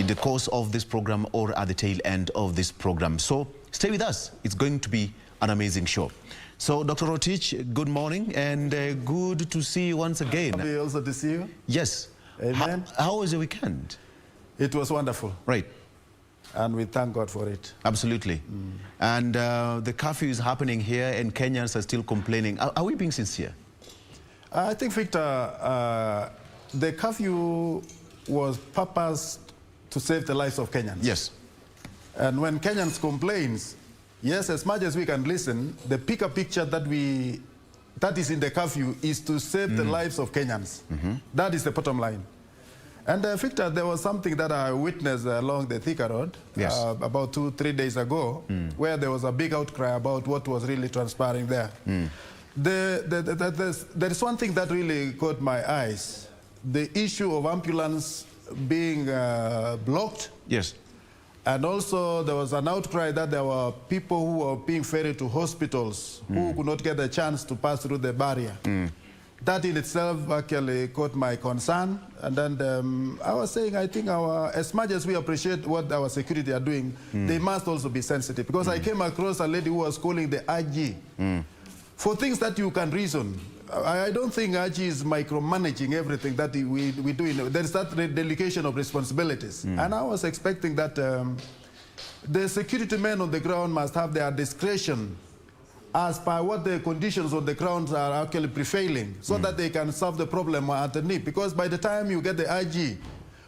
in the course of this program or at the tail end of this program. So stay with us. It's going to be an amazing show. So, Dr. Rotich, good morning and good to see you once again. Happy also to see you. Yes. Amen. How was your weekend? It was wonderful. Right. And we thank God for it. Absolutely. And the curfew is happening here and Kenyans are still complaining. Are we being sincere? I think, Victor, the curfew was purposed to save the lives of Kenyans. Yes. And when Kenyans complain, yes, as much as we can listen, the bigger picture that is in the curfew is to save the lives of Kenyans. That is the bottom line. And Victor, there was something that I witnessed along the Thika Road about 2-3 days ago, where there was a big outcry about what was really transpiring there. There is one thing that really caught my eyes: the issue of ambulance being blocked. Yes. And also there was an outcry that there were people who were being ferried to hospitals who could not get a chance to pass through the barrier. That in itself actually caught my concern. And then I was saying, I think as much as we appreciate what our security are doing, they must also be sensitive. Because I came across a lady who was calling the IG for things that you can reason. I don't think IG is micromanaging everything that we do. There is that delegation of responsibilities. And I was expecting that the security men on the ground must have their discretion as per what the conditions on the ground are actually prevailing, so that they can solve the problem underneath. Because by the time you get the IG,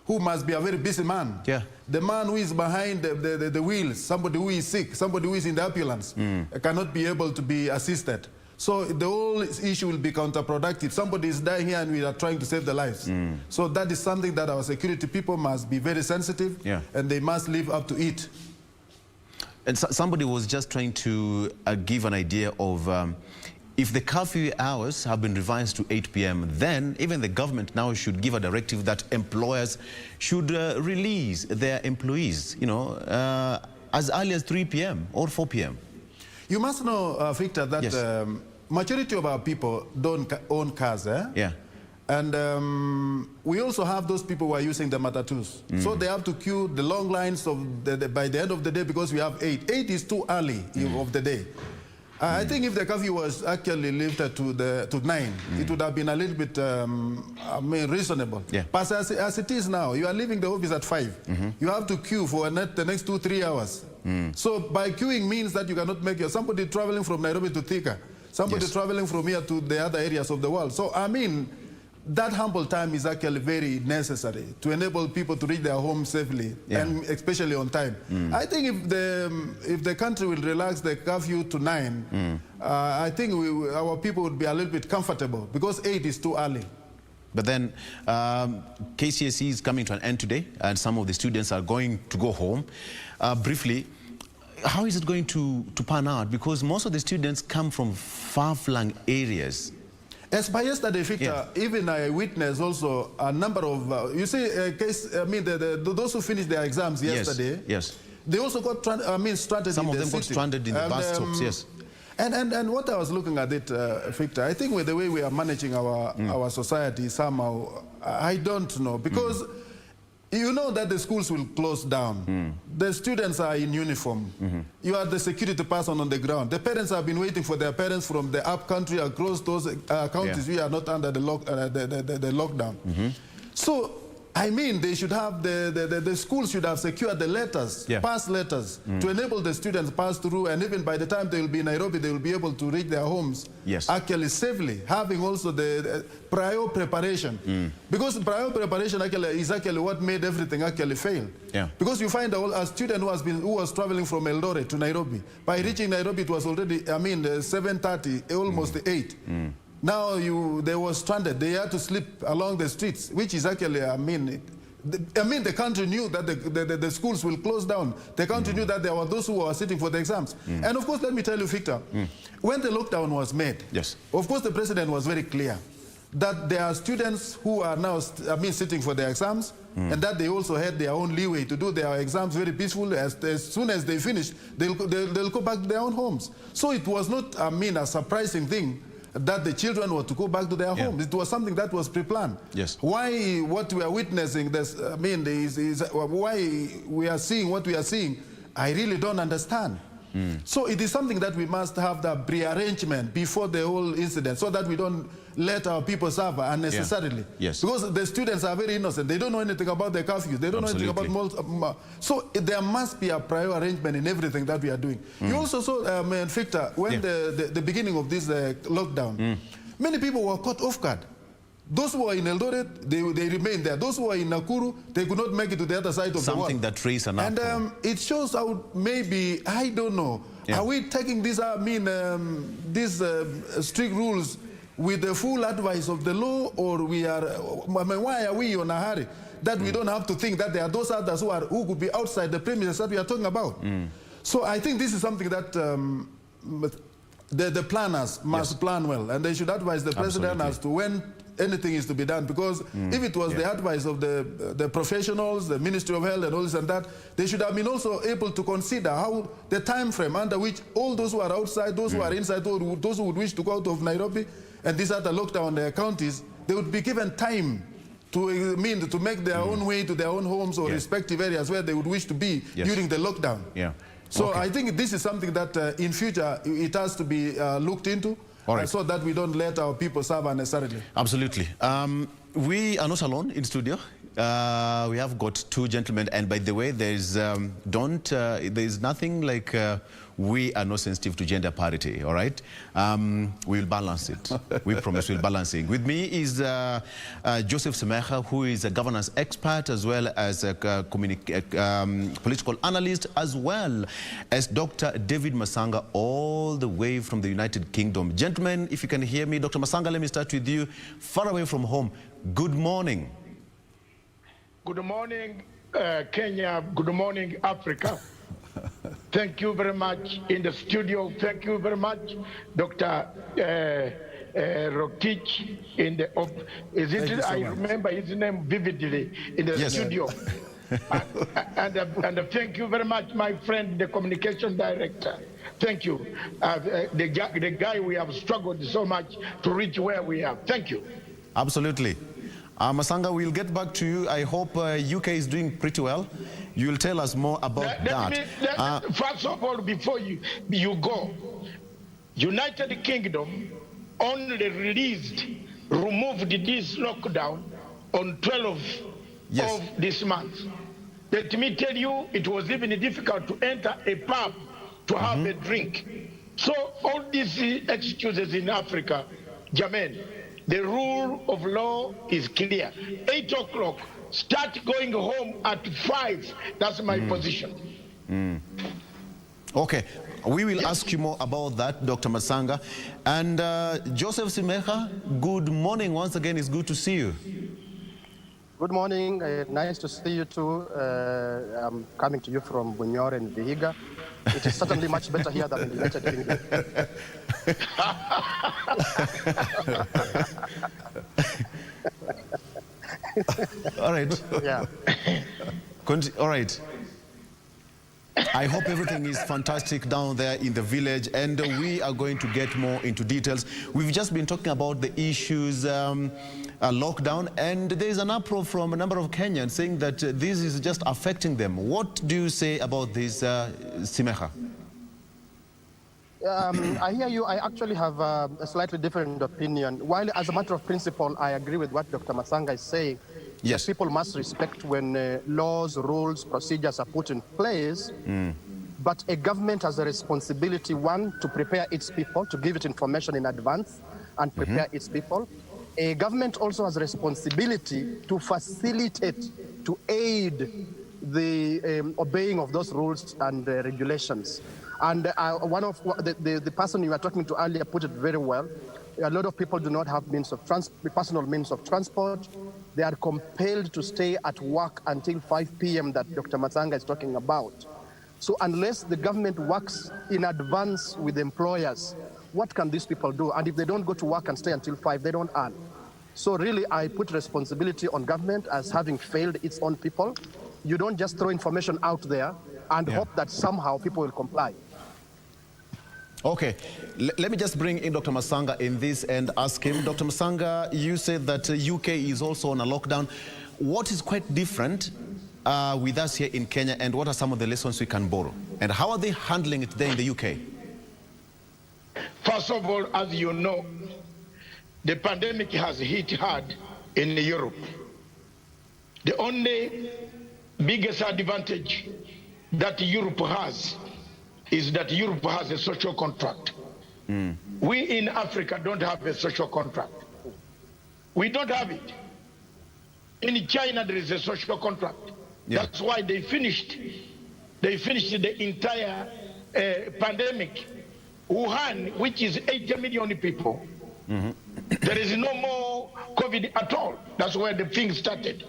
who must be a very busy man, the man who is behind the wheels, somebody who is sick, somebody who is in the ambulance, cannot be able to be assisted. So the whole issue will be counterproductive. Somebody is dying here and we are trying to save the lives. So that is something that our security people must be very sensitive, and they must live up to it. And somebody was just trying to give an idea of if the curfew hours have been revised to 8 p.m, then even the government now should give a directive that employers should release their employees, you know, as early as 3 p.m. or 4 p.m. You must know, Victor, that majority of our people don't own cars, And we also have those people who are using the matatus. So they have to queue the long lines by the end of the day, because we have 8. 8 is too early of the day. I think if the curfew was actually lifted to 9, it would have been a little bit reasonable. But as it is now, you are leaving the office at 5. You have to queue for the next 2-3 hours. So by queuing means that you cannot make somebody traveling from Nairobi to Thika, somebody traveling from here to the other areas of the world. So I mean, that humble time is actually very necessary to enable people to reach their home safely, and especially on time. I think if the country will relax the curfew to 9, I think our people would be a little bit comfortable, because 8 is too early. But then KCSE is coming to an end today, and some of the students are going to go home. Briefly, how is it going to pan out? Because most of the students come from far-flung areas. As by yesterday, Victor, even I witnessed also a number of, you see, those who finished their exams yesterday, they also got stranded. Some of them got stranded in the bus stops, And what I was looking at it, Victor, I think with the way we are managing our society somehow, I don't know, because you know that the schools will close down. The students are in uniform. You are the security person on the ground. The parents have been waiting for their parents from the up country across those counties. We are not under the lockdown. So, I mean, they should have the schools should have secured the letters, pass letters, to enable the students pass through, and even by the time they will be in Nairobi, they will be able to reach their homes actually safely, having also the prior preparation. Because prior preparation is actually what made everything actually fail. Because you find a student who was traveling from Eldoret to Nairobi. By reaching Nairobi, it was already 7:30, almost 8. Now they were stranded. They had to sleep along the streets, which is actually, the country knew that the schools will close down. The country knew that there were those who were sitting for the exams. And of course, let me tell you, Victor, when the lockdown was made, of course, the president was very clear that there are students who are now sitting for their exams, and that they also had their own leeway to do their exams very peacefully. As soon as they finish, they'll go back to their own homes. So it was not, a surprising thing that the children were to go back to their homes. It was something that was pre-planned. Yes. Why what we are witnessing this, why we are seeing what we are seeing, I really don't understand. So it is something that we must have the pre-arrangement before the whole incident, so that we don't let our people suffer unnecessarily. Yes. Because the students are very innocent. They don't know anything about the curfew. They don't know anything about so there must be a prior arrangement in everything that we are doing. You also saw, Victor, when the beginning of this lockdown, many people were caught off guard. Those who are in Eldoret, they remained there. Those who are in Nakuru, they could not make it to the other side of the world. Something that raised an uproar. And it shows how maybe, I don't know, are we taking these, these strict rules with the full advice of the law, or we are, why are we in a hurry that we don't have to think that there are those others who could be outside the premises that we are talking about? So I think this is something that the planners must plan well, and they should advise the president as to when anything is to be done, because if it was the advice of the professionals, the Ministry of Health and all this and that, they should have been also able to consider how the time frame under which all those who are outside, those who are inside, those who would wish to go out of Nairobi and these other lockdown counties, they would be given time to make their own way to their own homes or respective areas where they would wish to be during the lockdown. So I think this is something that in future it has to be looked into. So that we don't let our people suffer unnecessarily. Absolutely. We are not alone in studio. We have got two gentlemen, and by the way, there's nothing like we are not sensitive to gender parity. All right, we'll balance it. We promise we'll balance it. With me is Joseph Semecha, who is a governance expert as well as a political analyst, as well as Dr. David Masanga, all the way from the United Kingdom. Gentlemen, if you can hear me, Dr. Masanga, let me start with you, far away from home. Good morning. Good morning, Kenya. Good morning, Africa. Thank you very much in the studio. Thank you very much, Dr. Rokich. I remember his name vividly in the studio. and thank you very much, my friend, the communication director. Thank you. The guy we have struggled so much to reach where we are. Thank you. Absolutely. Masanga, we'll get back to you. I hope UK is doing pretty well. You'll tell us more about that. First of all, before you go, United Kingdom only removed this lockdown on 12th of this month. Let me tell you, it was even difficult to enter a pub to have a drink. So all these excuses in Africa, Jermaine, the rule of law is clear. 8 o'clock, start going home at 5. That's my position. Okay, we will ask you more about that, Dr. Masanga. And Joseph Semecha, good morning once again. It's good to see you. Good morning. Nice to see you too. I'm coming to you from Bunyore and Vihiga. It is certainly much better here than in the United Kingdom. All right. Yeah. All right. I hope everything is fantastic down there in the village, and we are going to get more into details. We've just been talking about the issues, lockdown, and there is an uproar from a number of Kenyans saying that this is just affecting them. What do you say about this, Simecha? I hear you. I actually have a slightly different opinion. While as a matter of principle, I agree with what Dr. Masanga is saying. Yes. People must respect when laws, rules, procedures are put in place. But a government has a responsibility, one, to prepare its people, to give it information in advance and prepare its people. A government also has a responsibility to facilitate, to aid the obeying of those rules and regulations. And one of the person you were talking to earlier put it very well. A lot of people do not have personal means of transport. They are compelled to stay at work until 5 p.m. that Dr. Masanga is talking about. So unless the government works in advance with employers, what can these people do? And if they don't go to work and stay until 5, they don't earn. So really, I put responsibility on government as having failed its own people. You don't just throw information out there and hope that somehow people will comply. Okay, let me just bring in Dr. Masanga in this and ask him. Dr. Masanga, you said that UK is also on a lockdown. What is quite different with us here in Kenya, and what are some of the lessons we can borrow? And how are they handling it there in the UK? First of all, as you know, the pandemic has hit hard in Europe. The only biggest advantage that Europe has is that Europe has a social contract. We in Africa don't have a social contract. We don't have it. In China, there is a social contract. Yeah. That's why they finished the entire pandemic. Wuhan, which is 80 million people, there is no more COVID at all. That's where the thing started.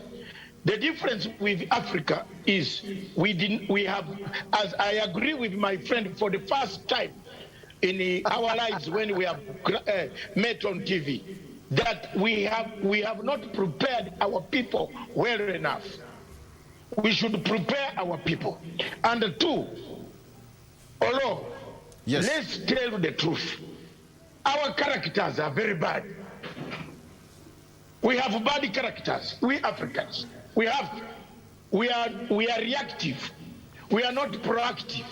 The difference with Africa is we have, as I agree with my friend, for the first time in our lives when we have met on TV, that we have not prepared our people well enough. We should prepare our people. And two, although, yes, let's tell the truth, our characters are very bad. We have bad characters, we Africans. We are reactive. We are not proactive.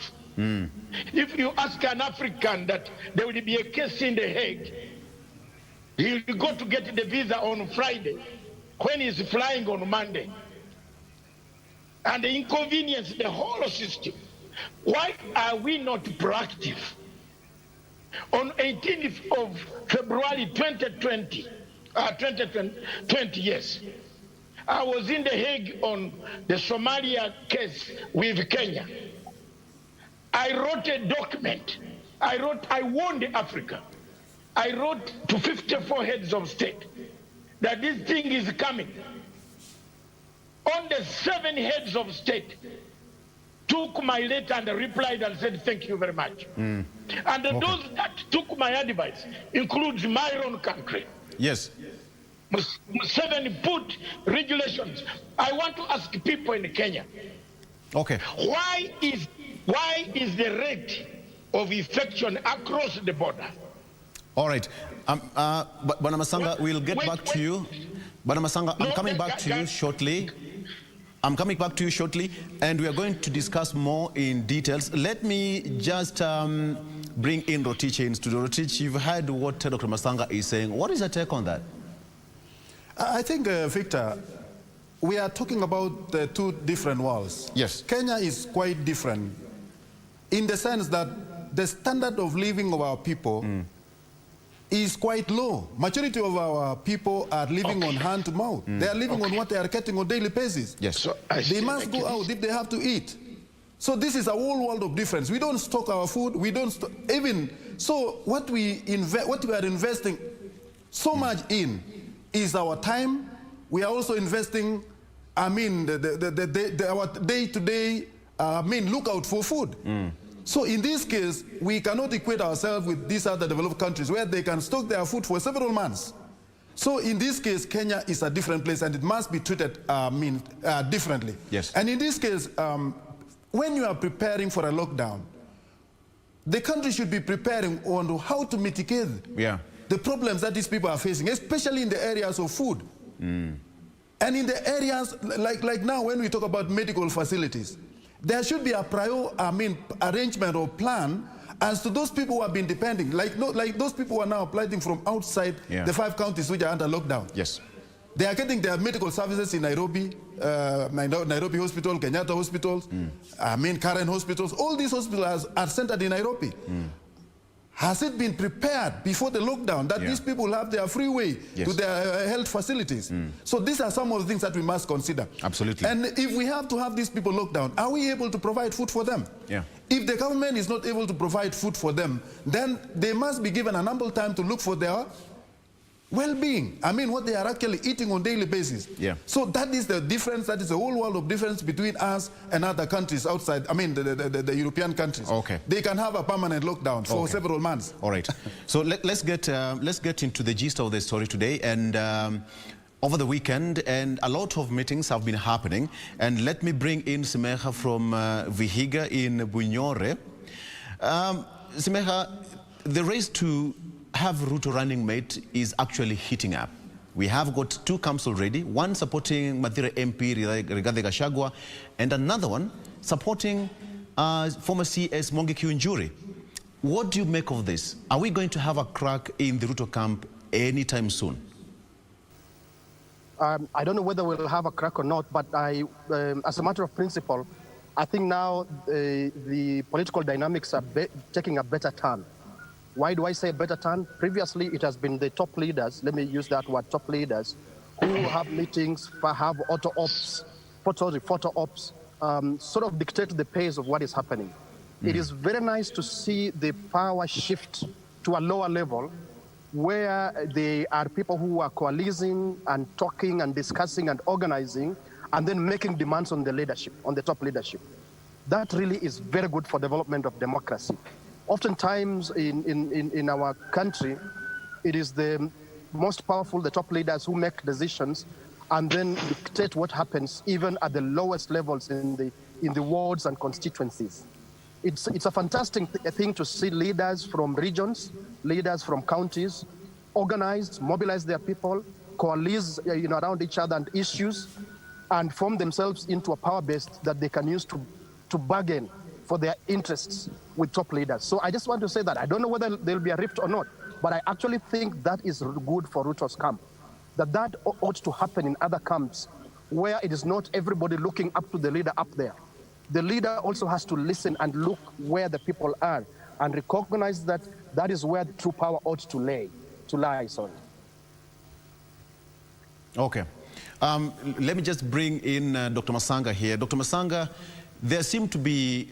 If you ask an African that there will be a case in The Hague, he will go to get the visa on Friday when he's flying on Monday. And they inconvenience the whole system. Why are we not proactive? On 18th of February 2020, yes, I was in The Hague on the Somalia case with Kenya. I wrote a document. I warned Africa. I wrote to 54 heads of state that this thing is coming. On the 7 heads of state took my letter and replied and said, thank you very much. And those that took my advice includes my own country. Yes. 7 put regulations. I want to ask people in Kenya. Okay. Why is the rate of infection across the border? All right. Bwana Masanga, we'll get back to you. Bwana Masanga, I'm coming back to you shortly. I'm coming back to you shortly, and we are going to discuss more in details. Let me just bring in Rotich in studio. Rotich, you've heard what Dr. Masanga is saying. What is your take on that? I think, Victor, we are talking about 2 different worlds. Yes. Kenya is quite different in the sense that the standard of living of our people is quite low. Majority of our people are living on hand to mouth. They are living on what they are getting on daily basis. Yes. So they must go out if they have to eat. So this is a whole world of difference. We don't stock our food. We don't even so what we are investing so much in is our time. We are also investing, our day-to-day, lookout for food. So in this case, we cannot equate ourselves with these other developed countries where they can stock their food for several months. So in this case, Kenya is a different place and it must be treated differently. Yes. And in this case, when you are preparing for a lockdown, the country should be preparing on how to mitigate the problems that these people are facing, especially in the areas of food. And in the areas, like now when we talk about medical facilities, there should be a arrangement or plan as to those people who have been depending, like those people who are now applying from outside the 5 counties which are under lockdown. Yes. They are getting their medical services in Nairobi, Nairobi Hospital, Kenyatta Hospitals, Karen Hospitals. All these hospitals are centered in Nairobi. Has it been prepared before the lockdown that these people have their free way to their health facilities? So these are some of the things that we must consider. Absolutely. And if we have to have these people locked down, are we able to provide food for them? If the government is not able to provide food for them, then they must be given an ample time to look for their well-being. What they are actually eating on daily basis. So that is the difference. That is a whole world of difference between us and other countries outside. The European countries. Okay. They can have a permanent lockdown for several months. All right. So let's get into the gist of the story today. And over the weekend, and a lot of meetings have been happening. And let me bring in Simeha from Vihiga in Bunyore. Simeha, the race to have Ruto running mate is actually heating up. We have got two camps already, one supporting Mathira MP Rigathi Gachagua and another one supporting former CS Mwangi Kiunjuri. What do you make of this? Are we going to have a crack in the Ruto camp anytime soon? I don't know whether we'll have a crack or not, but as a matter of principle, I think now the political dynamics are taking a better turn. Why do I say a better turn? Previously, it has been the top leaders, let me use that word, top leaders, who have meetings, have photo ops, sort of dictate the pace of what is happening. It is very nice to see the power shift to a lower level where there are people who are coalescing and talking and discussing and organizing and then making demands on the leadership, on the top leadership. That really is very good for development of democracy. Oftentimes in our country, it is the most powerful, the top leaders who make decisions and then dictate what happens even at the lowest levels in the wards and constituencies. It's a fantastic thing to see leaders from regions, leaders from counties, organize, mobilize their people, coalesce around each other and issues, and form themselves into a power base that they can use to bargain for their interests with top leaders. So I just want to say that I don't know whether there'll be a rift or not, but I actually think that is good for Ruto's camp, that ought to happen in other camps where it is not everybody looking up to the leader up there. The leader also has to listen and look where the people are and recognize that that is where the true power ought to lie. Okay. Let me just bring in Dr. Masanga here. Dr. Masanga, there seemed to be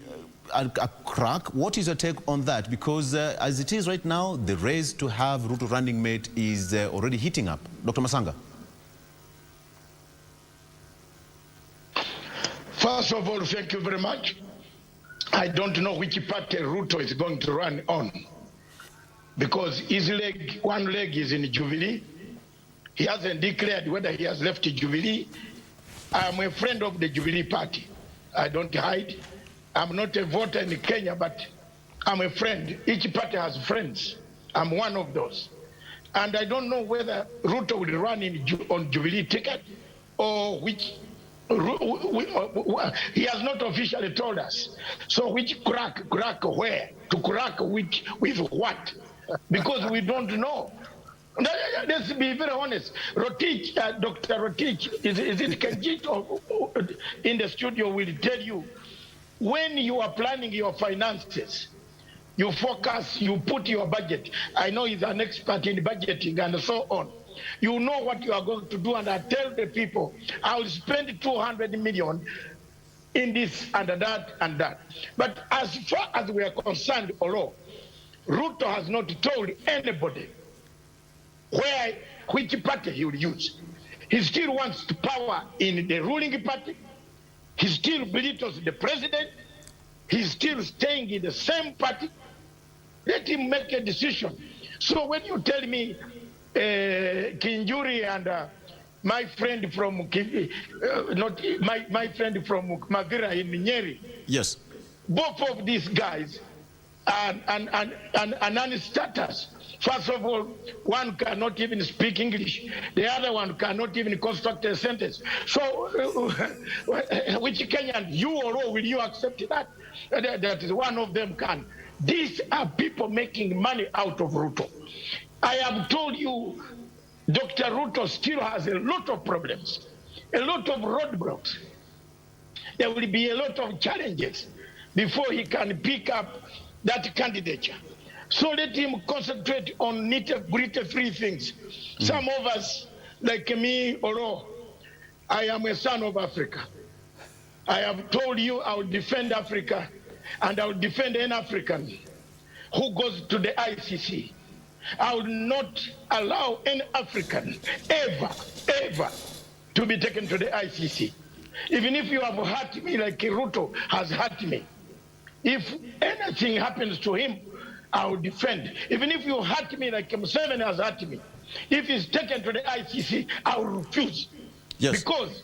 a crack. What is your take on that? Because as it is right now, the race to have Ruto running mate is already heating up. Dr. Masanga. First of all, thank you very much. I don't know which party Ruto is going to run on because one leg is in Jubilee. He hasn't declared whether he has left Jubilee. I'm a friend of the Jubilee party. I don't hide. I'm not a voter in Kenya, but I'm a friend. Each party has friends. I'm one of those. And I don't know whether Ruto will run on Jubilee ticket or which. He has not officially told us. So which crack where? To crack with what? Because we don't know. Let's be very honest. Rotich, Dr. Rotich, is it Kenjit in the studio will tell you, when you are planning your finances, you focus, you put your budget. I know he's an expert in budgeting and so on. You know what you are going to do, and I tell the people, I will spend 200 million in this and that and that. But as far as we are concerned, Ruto has not told anybody which party he will use. He still wants to power in the ruling party. He still belittles the president. He's still staying in the same party. Let him make a decision. So when you tell me Kinjuri and my friend from my friend from Mathira in Nyeri, yes, both of these guys are non-starters. First of all, one cannot even speak English. The other one cannot even construct a sentence. So, which Kenyan, you or will you accept that? That is one of them can. These are people making money out of Ruto. I have told you, Dr. Ruto still has a lot of problems, a lot of roadblocks. There will be a lot of challenges before he can pick up that candidature. So let him concentrate on nitty-gritty three things. Some of us, like me, I am a son of Africa. I have told you I will defend Africa, and I will defend an African who goes to the ICC. I will not allow any African ever to be taken to the ICC. Even if you have hurt me like Ruto has hurt me. If anything happens to him, I will defend. Even if you hurt me like Museveni has hurt me. If he's taken to the ICC, I will refuse. Yes. Because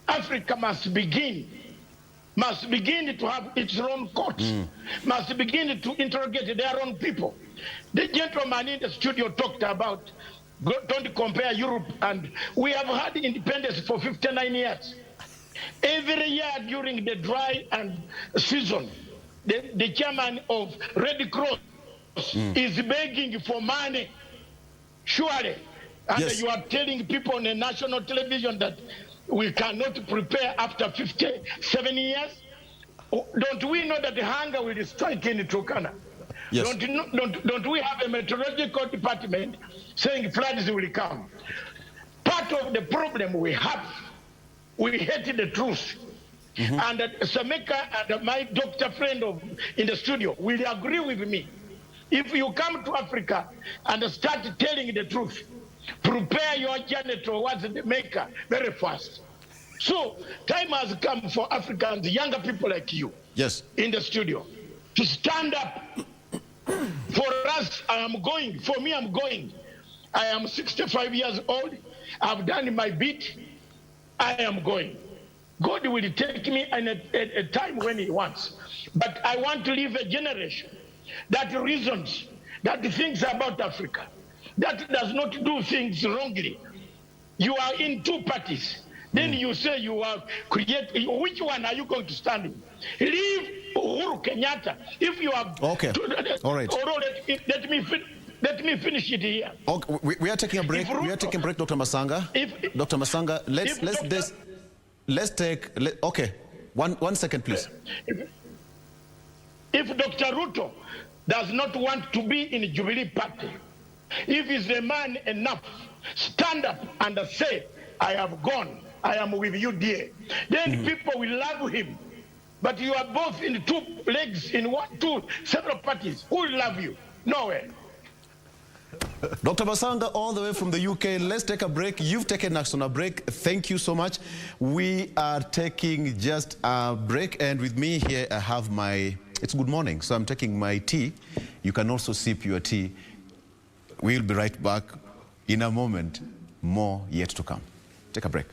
Africa must begin must begin to have its own courts, must begin to interrogate their own people. The gentleman in the studio talked about, don't compare Europe, and we have had independence for 59 years. Every year during the dry and season, the chairman of Red Cross is begging for money, surely. And yes. You are telling people on the national television that we cannot prepare after 57 years? Don't we know that the hunger will strike in Turkana? Yes. Don't we have a meteorological department saying floods will come? Part of the problem we have, we hate the truth. And Sameka and my doctor friend in the studio will agree with me. If you come to Africa and start telling the truth, prepare your journey towards the Maker very fast. So time has come for Africans, younger people like you, yes, in the studio, to stand up. For us, I am going. For me, I'm going. I am 65 years old. I've done my bit. I am going. God will take me in a time when he wants. But I want to leave a generation that reasons, that thinks about Africa, that does not do things wrongly. You are in two parties. Then you say you are creating. Which one are you going to stand in? Leave Uhuru Kenyatta. If you are okay, all right. Let me finish it here. Okay, we are taking a break. We are taking a break, Dr. Masanga. Dr. Masanga, let's take. Okay, one second, please. If Dr. Ruto does not want to be in the Jubilee Party, if he's a man enough, stand up and say, I have gone, I am with you, dear. Then people will love him. But you are both in two legs, in two several parties. Who will love you? Nowhere. Dr. Masanga, all the way from the UK. Let's take a break. You've taken us on a break. Thank you so much. We are taking just a break. And with me here, I have my... It's good morning, so I'm taking my tea. You can also sip your tea. We'll be right back in a moment. More yet to come. Take a break.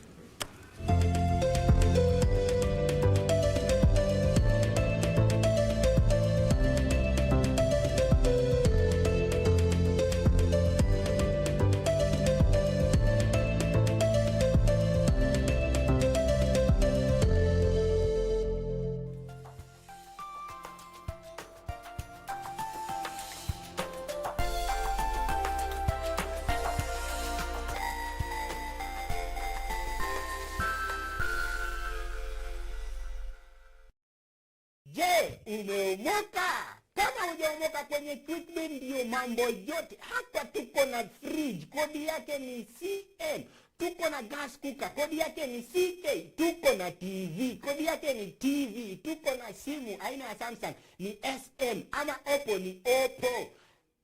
Je, umeomoka? Kama hujaomoka kwenye Quickly ndio mambo yote. Hapa tuko na fridge, kodi yake ni CM. Tuko na gas cooker, kodi yake ni CK. Tuko na TV, kodi yake ni TV. Tuko na simu aina ya Samsung ni SM ama Oppo ni Oppo.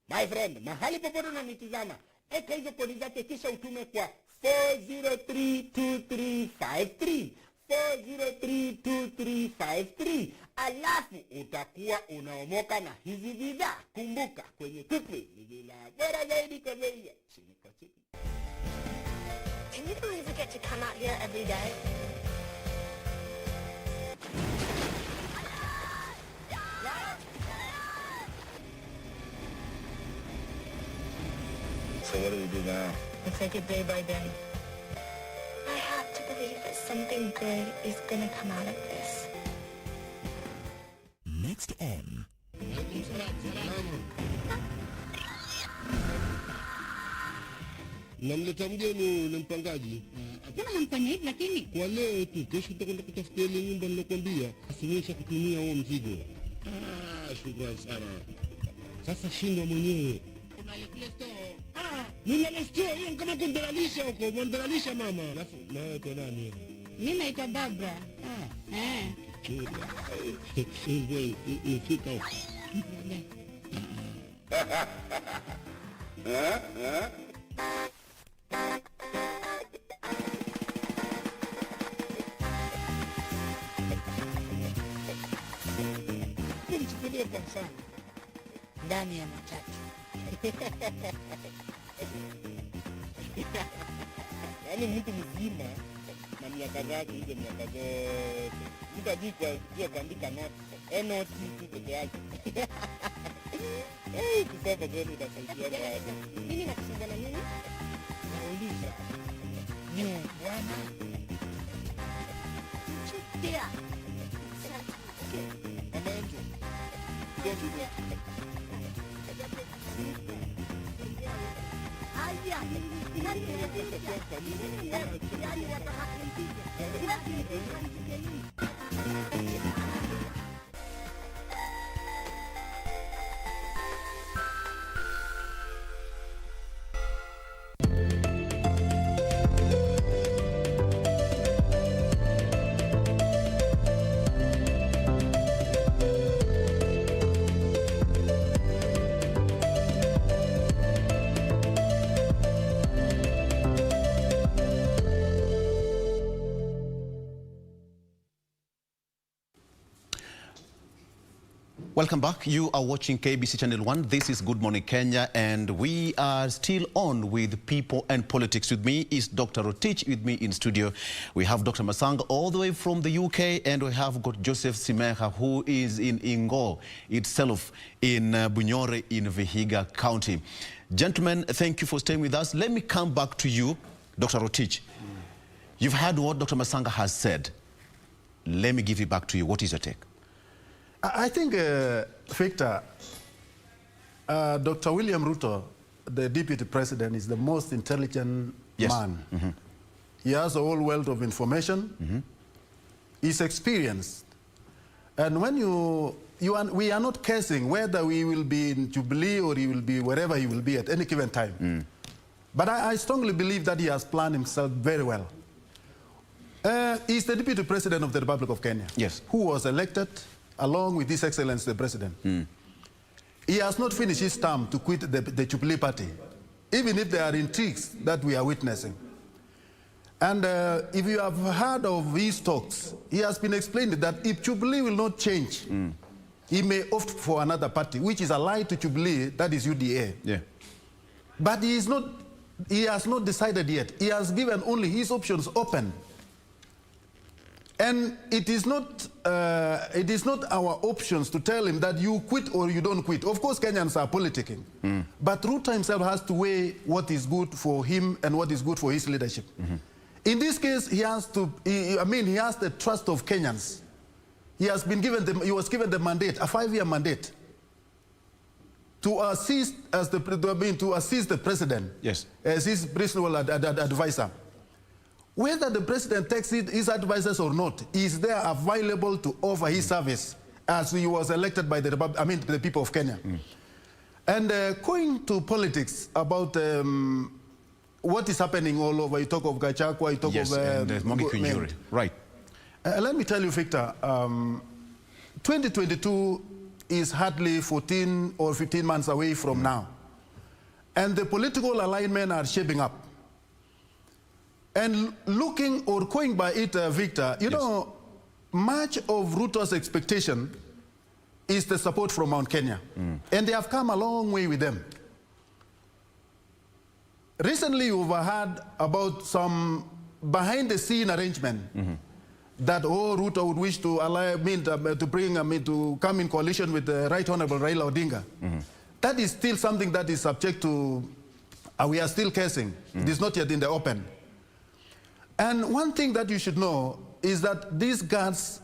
My friend, mahali popote unanitazama, eka hizo kodi zake kisha utume kwa 4032353. 4032353. Alafu utakuwa unaomoka na hizi bidhaa. Kumbuka kwenye Quickly ni bila bora zaidi kwa bei ya chini kwa chini. Can you believe we get to come out here every day? So what do we do now? We take it day by day. I have to believe that something good is gonna come out of this. Next on. Namleta mgeni na mpangaji. Hakuna namfanya hivi lakini Kwa leo tu, kesho utakwenda kutafutia ile nyumba nilokuambia. Asimisha kutumia huo mzigo. Shukrani sana. Sasa shindwa mwenyewe. kuna ile store. Ninalestia hiyo kama kundalalisha huko, mwanadalalisha mama. Alafu na wewe kwa nani wewe? Mimi naitwa Barbara. Wewe ifika huko. Nichukulie kwa mfano ndani ya matatu. Yaani mtu mzima na miaka zake hizo miaka zote mtu ajui kuandika note. Note tu peke yake. Kusoma kwani inasaidia sana. Mimi nakusaidia na nini? Nauliza. Ni bwana. Chukia. Amanje. Haya. Welcome back. You are watching KBC Channel 1. This is Good Morning Kenya, and we are still on with people and politics. With me is Dr. Rotich. With me in studio, we have Dr. Masanga all the way from the UK, and we have got Joseph Simeha, who is in Ingo itself, in Bunyore in Vihiga County. Gentlemen, thank you for staying with us. Let me come back to you, Dr. Rotich. You've heard what Dr. Masanga has said. Let me give it back to you. What is your take? I think, Victor, Dr. William Ruto, the deputy president, is the most intelligent man. Mm-hmm. He has a whole wealth of information. Mm-hmm. He's experienced. And when we are not guessing whether we will be in Jubilee or he will be wherever he will be at any given time. Mm. But I strongly believe that he has planned himself very well. He's the deputy president of the Republic of Kenya, yes, who was elected along with His Excellency the President. Mm. He has not finished his term to quit the Jubilee Party, even if there are intrigues that we are witnessing. And if you have heard of his talks, he has been explained that if Jubilee will not change, he may opt for another party, which is allied to Jubilee, that is UDA. Yeah. But he has not decided yet. He has given only his options open. And it is not our options to tell him that you quit or you don't quit. Of course, Kenyans are politicking. Mm. But Ruto himself has to weigh what is good for him and what is good for his leadership. Mm-hmm. In this case, he has the trust of Kenyans. He was given the mandate, a 5-year mandate, to assist the president, yes, as his principal advisor. Whether the president takes his advices or not, he is there available to offer his service as he was elected by the people of Kenya. Mm. And going to politics about what is happening all over, you talk of Gachagua, you talk of... right. Let me tell you, Victor, 2022 is hardly 14 or 15 months away from now. And the political alignment are shaping up. And looking or going by it, Victor, you know, much of Ruto's expectation is the support from Mount Kenya. Mm. And they have come a long way with them. Recently, you've heard about some behind-the-scene arrangement that Ruto would wish to to come in coalition with the Right Honorable Raila Odinga. Mm-hmm. That is still something that is subject to, we are still guessing. It is not yet in the open. And one thing that you should know is that these guards,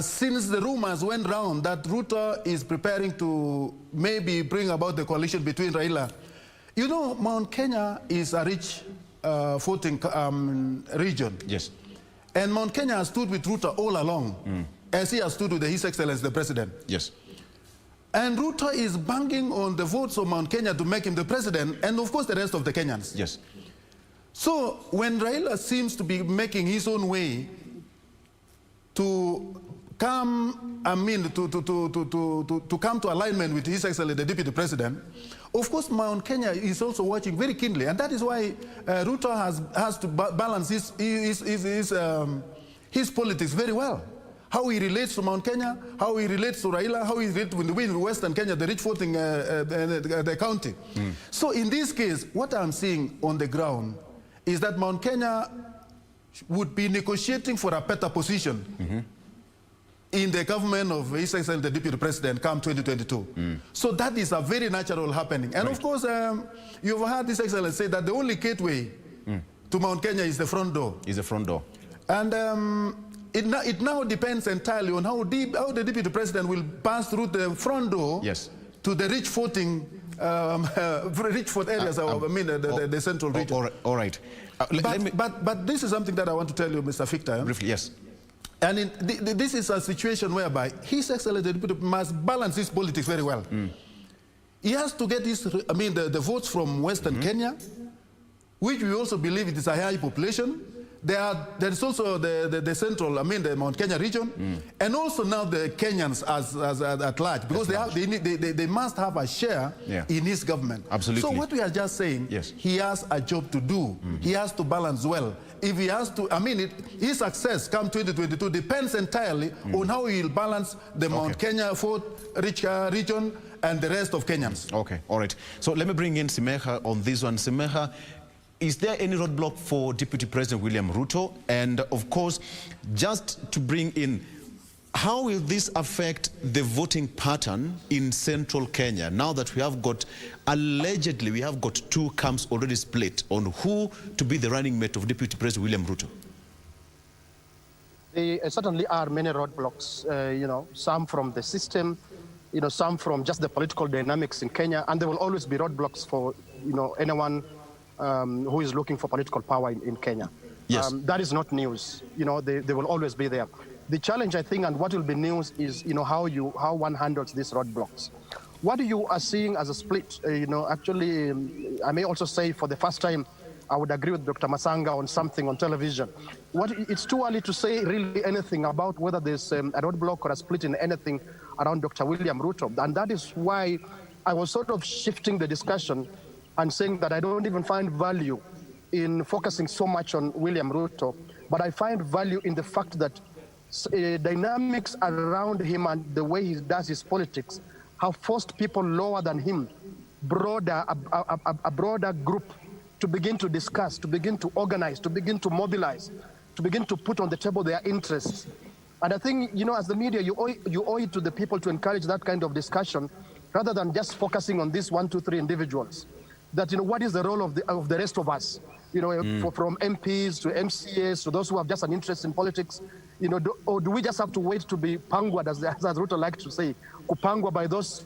since the rumors went round that Ruto is preparing to maybe bring about the coalition between Raila, you know, Mount Kenya is a rich voting region. Yes. And Mount Kenya has stood with Ruto all along, as he has stood with His Excellency the President. Yes. And Ruto is banking on the votes of Mount Kenya to make him the president, and of course the rest of the Kenyans. Yes. So when Raila seems to be making his own way to come, to come to alignment with His Excellency the Deputy President, of course Mount Kenya is also watching very keenly, and that is why Ruto has to balance his politics very well. How he relates to Mount Kenya, how he relates to Raila, how he relates with Western Kenya, the rich voting the county. Mm. So in this case, what I'm seeing on the ground is that Mount Kenya would be negotiating for a better position in the government of His Excellency the Deputy President come 2022. So that is a very natural happening. And of course, you've heard His Excellency say that the only gateway to Mount Kenya is the front door. Is the front door. And it now depends entirely on how the Deputy President will pass through the front door to the rich fort areas, the central region. All right. But this is something that I want to tell you, Mr. Victor. Briefly, yes. And this is a situation whereby His Excellency the Deputy must balance his politics very well. He has to get the votes from Western Kenya, which we also believe it is a high population. There is also the central, the Mount Kenya region, and also now the Kenyans at large, because they must have a share in his government. Absolutely. So what we are just saying, he has a job to do. He has to balance well. If he has to, his success come 2022 depends entirely on how he will balance the Mount Kenya Fort rich region and the rest of Kenyans. Okay, all right. So let me bring in Simeha on this one. Simeha, is there any roadblock for Deputy President William Ruto? And of course, just to bring in, how will this affect the voting pattern in central Kenya now that we have got, allegedly, we have got two camps already split on who to be the running mate of Deputy President William Ruto? There certainly are many roadblocks, some from the system, some from just the political dynamics in Kenya, and there will always be roadblocks for, anyone who is looking for political power in Kenya. Yes. That is not news. They will always be there. The challenge, I think, and what will be news is, how one handles these roadblocks. What you are seeing as a split, actually, I may also say for the first time, I would agree with Dr. Masanga on something on television. It's too early to say really anything about whether there's a roadblock or a split in anything around Dr. William Ruto. And that is why I was sort of shifting the discussion and saying that I don't even find value in focusing so much on William Ruto, but I find value in the fact that dynamics around him and the way he does his politics have forced people lower than him, a broader group, to begin to discuss, to begin to organize, to begin to mobilize, to begin to put on the table their interests. And I think, as the media, you owe it to the people to encourage that kind of discussion rather than just focusing on these 1, 2, 3 individuals. That, what is the role of the rest of us? From MPs to MCAs to those who have just an interest in politics, or do we just have to wait to be pangwad, as Ruto likes to say, kupangwa by those,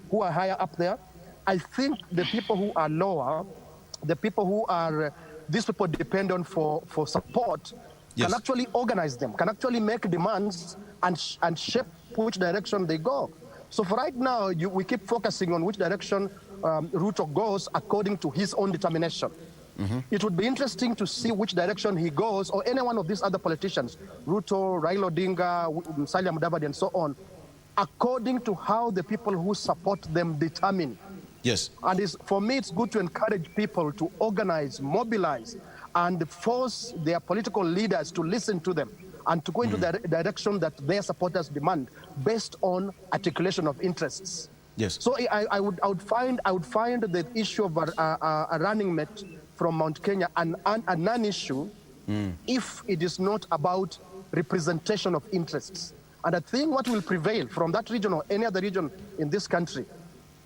who are higher up there? I think the people who are lower, the people who are, these people depend on for support, can actually organize them, can actually make demands and shape which direction they go. So for right now, we keep focusing on which direction Ruto goes according to his own determination. It would be interesting to see which direction he goes, or any one of these other politicians, Ruto, Raila Odinga, Musalia Mudavadi, and so on, according to how the people who support them determine. Yes. And for me, it's good to encourage people to organize, mobilize, and force their political leaders to listen to them and to go into the direction that their supporters demand, based on articulation of interests. Yes. So I would find the issue of a running mate from Mount Kenya a non-issue if it is not about representation of interests. And I think what will prevail from that region or any other region in this country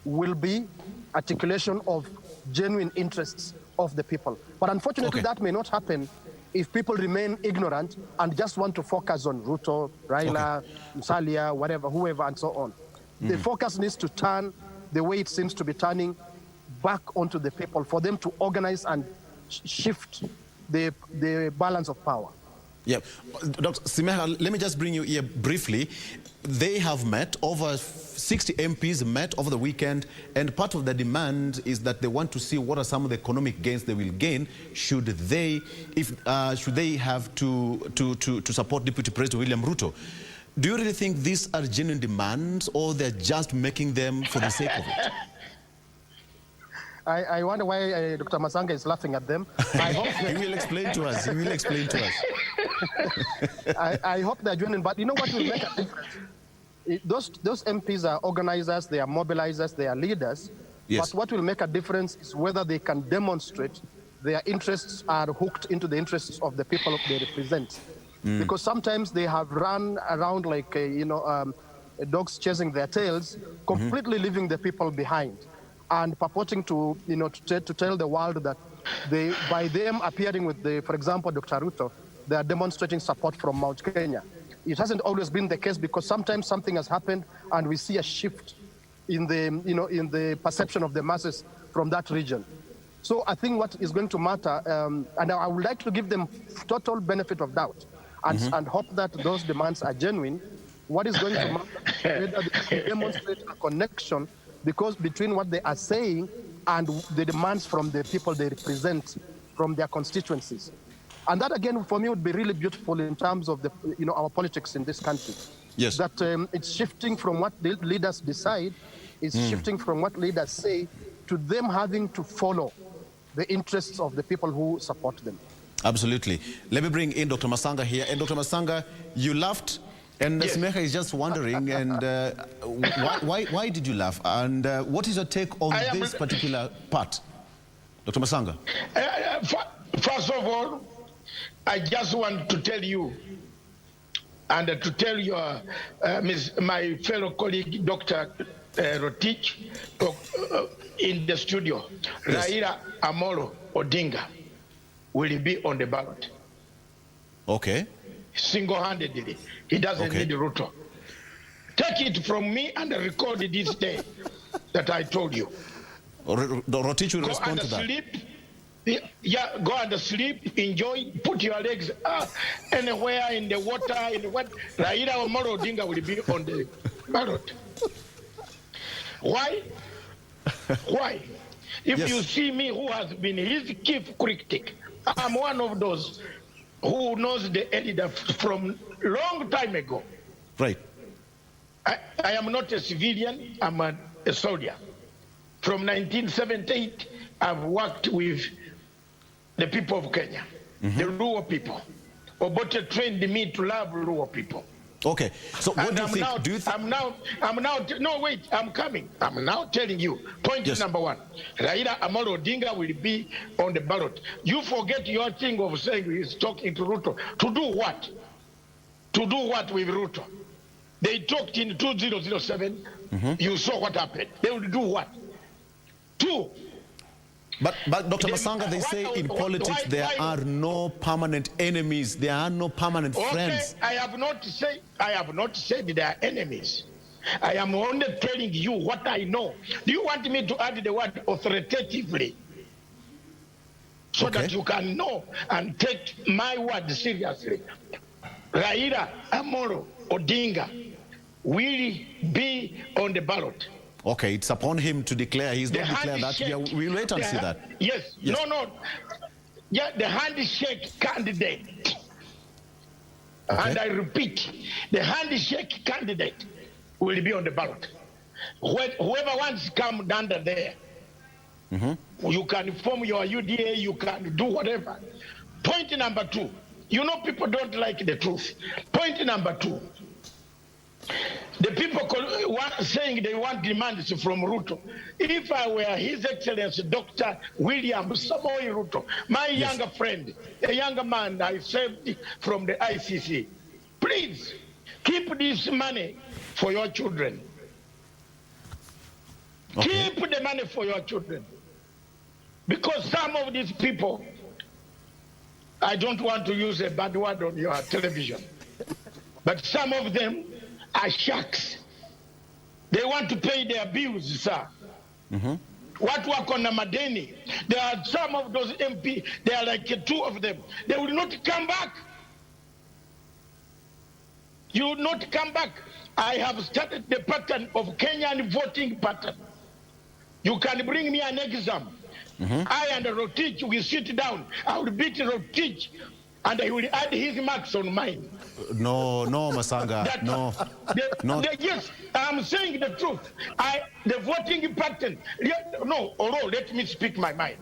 will be articulation of genuine interests of the people. But unfortunately, that may not happen if people remain ignorant and just want to focus on Ruto, Raila, Musalia, whatever, whoever, and so on. The focus needs to turn the way it seems to be turning back onto the people for them to organize and shift the balance of power. Yeah, Dr. Simeha, let me just bring you here briefly. They have met, over 60 MPs met over the weekend, and part of the demand is that they want to see what are some of the economic gains they will gain should they have to support Deputy President William Ruto. Do you really think these are genuine demands, or they're just making them for the sake of it? I wonder why Dr. Masanga is laughing at them. I hope he will explain to us. He will explain to us. I hope they're genuine, but you know what will make a difference? Those MPs are organizers, they are mobilizers, they are leaders. Yes. But what will make a difference is whether they can demonstrate their interests are hooked into the interests of the people they represent. because sometimes they have run around like, dogs chasing their tails, completely leaving the people behind, and purporting to, to tell the world that by them appearing with for example, Dr. Ruto, they are demonstrating support from Mount Kenya. It hasn't always been the case, because sometimes something has happened and we see a shift in the perception of the masses from that region. So I think what is going to matter, and I would like to give them total benefit of doubt and hope that those demands are genuine. What is going to matter is whether they demonstrate a connection between what they are saying and the demands from the people they represent from their constituencies. And that, again, for me, would be really beautiful in terms of our politics in this country. Yes. That it's shifting from what the leaders decide, it's shifting from what leaders say, to them having to follow the interests of the people who support them. Absolutely. Let me bring in Dr. Masanga here. And Dr. Masanga, you laughed, and yes. Smeha is just wondering, and why did you laugh? And what is your take on this particular part? Dr. Masanga. First of all, I just want to tell you, and to tell your, my fellow colleague, Dr. Rotich, in the studio, yes. Raila Amolo Odinga will be on the ballot. Okay. Single-handedly. He doesn't need Ruto. Take it from me and record it this day that I told you. Rotich will respond to that. Sleep. Yeah, go and sleep, enjoy, put your legs anywhere in the water, in what Raila Amolo Odinga will be on the ballot. Why? Why? If you see me, who has been his chief critic, I'm one of those who knows the editor from long time ago. Right. I am not a civilian, I'm a soldier. From 1978, I've worked with the people of Kenya, the Luo people. Obote trained me to love Luo people. Okay, so what do you think? No, wait, I'm coming. I'm now telling you, point number one, Raila Amolo Odinga will be on the ballot. You forget your thing of saying he's talking to Ruto. To do what? To do what with Ruto? They talked in 2007, you saw what happened. They will do what? Two. But Dr. Masanga, they say in politics there are no permanent enemies. There are no permanent friends. I have not said they are enemies. I am only telling you what I know. Do you want me to add the word authoritatively? So that you can know and take my word seriously. Raila Amolo Odinga will be on the ballot. Okay, it's upon him to declare. He's not declared that. We'll wait and see that. Yes. No. Yeah, the handshake candidate. Okay. And I repeat, the handshake candidate will be on the ballot. Whoever wants to come under there, you can form your UDA, you can do whatever. Point number two, people don't like the truth. Point number two, the people saying they want demands from Ruto. If I were His Excellency Dr. William Samoei Ruto, my younger friend, a younger man I saved from the ICC, please keep this money for your children. Okay. Keep the money for your children. Because some of these people, I don't want to use a bad word on your television, but some of them are sharks. They want to pay their bills, sir. What work on the Madeni? There are some of those MP, there are like two of them. They will not come back. You will not come back. I have started the pattern of Kenyan voting pattern. You can bring me an exam. I and Rotich will sit down. I will beat Rotich and he will add his marks on mine. No, Masanga, no. Yes, I'm saying the truth. The voting pattern, let me speak my mind.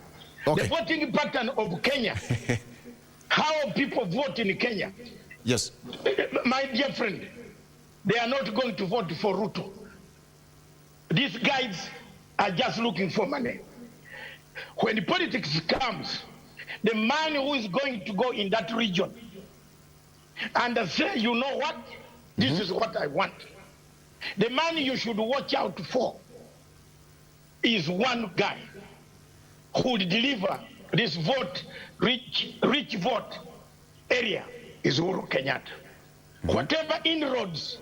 Okay. The voting pattern of Kenya, how people vote in Kenya. Yes. My dear friend, they are not going to vote for Ruto. These guys are just looking for money. When politics comes, the man who is going to go in that region and say, you know what? This is what I want. The man you should watch out for is one guy who will deliver this vote, rich vote area, is Uhuru Kenyatta. Whatever inroads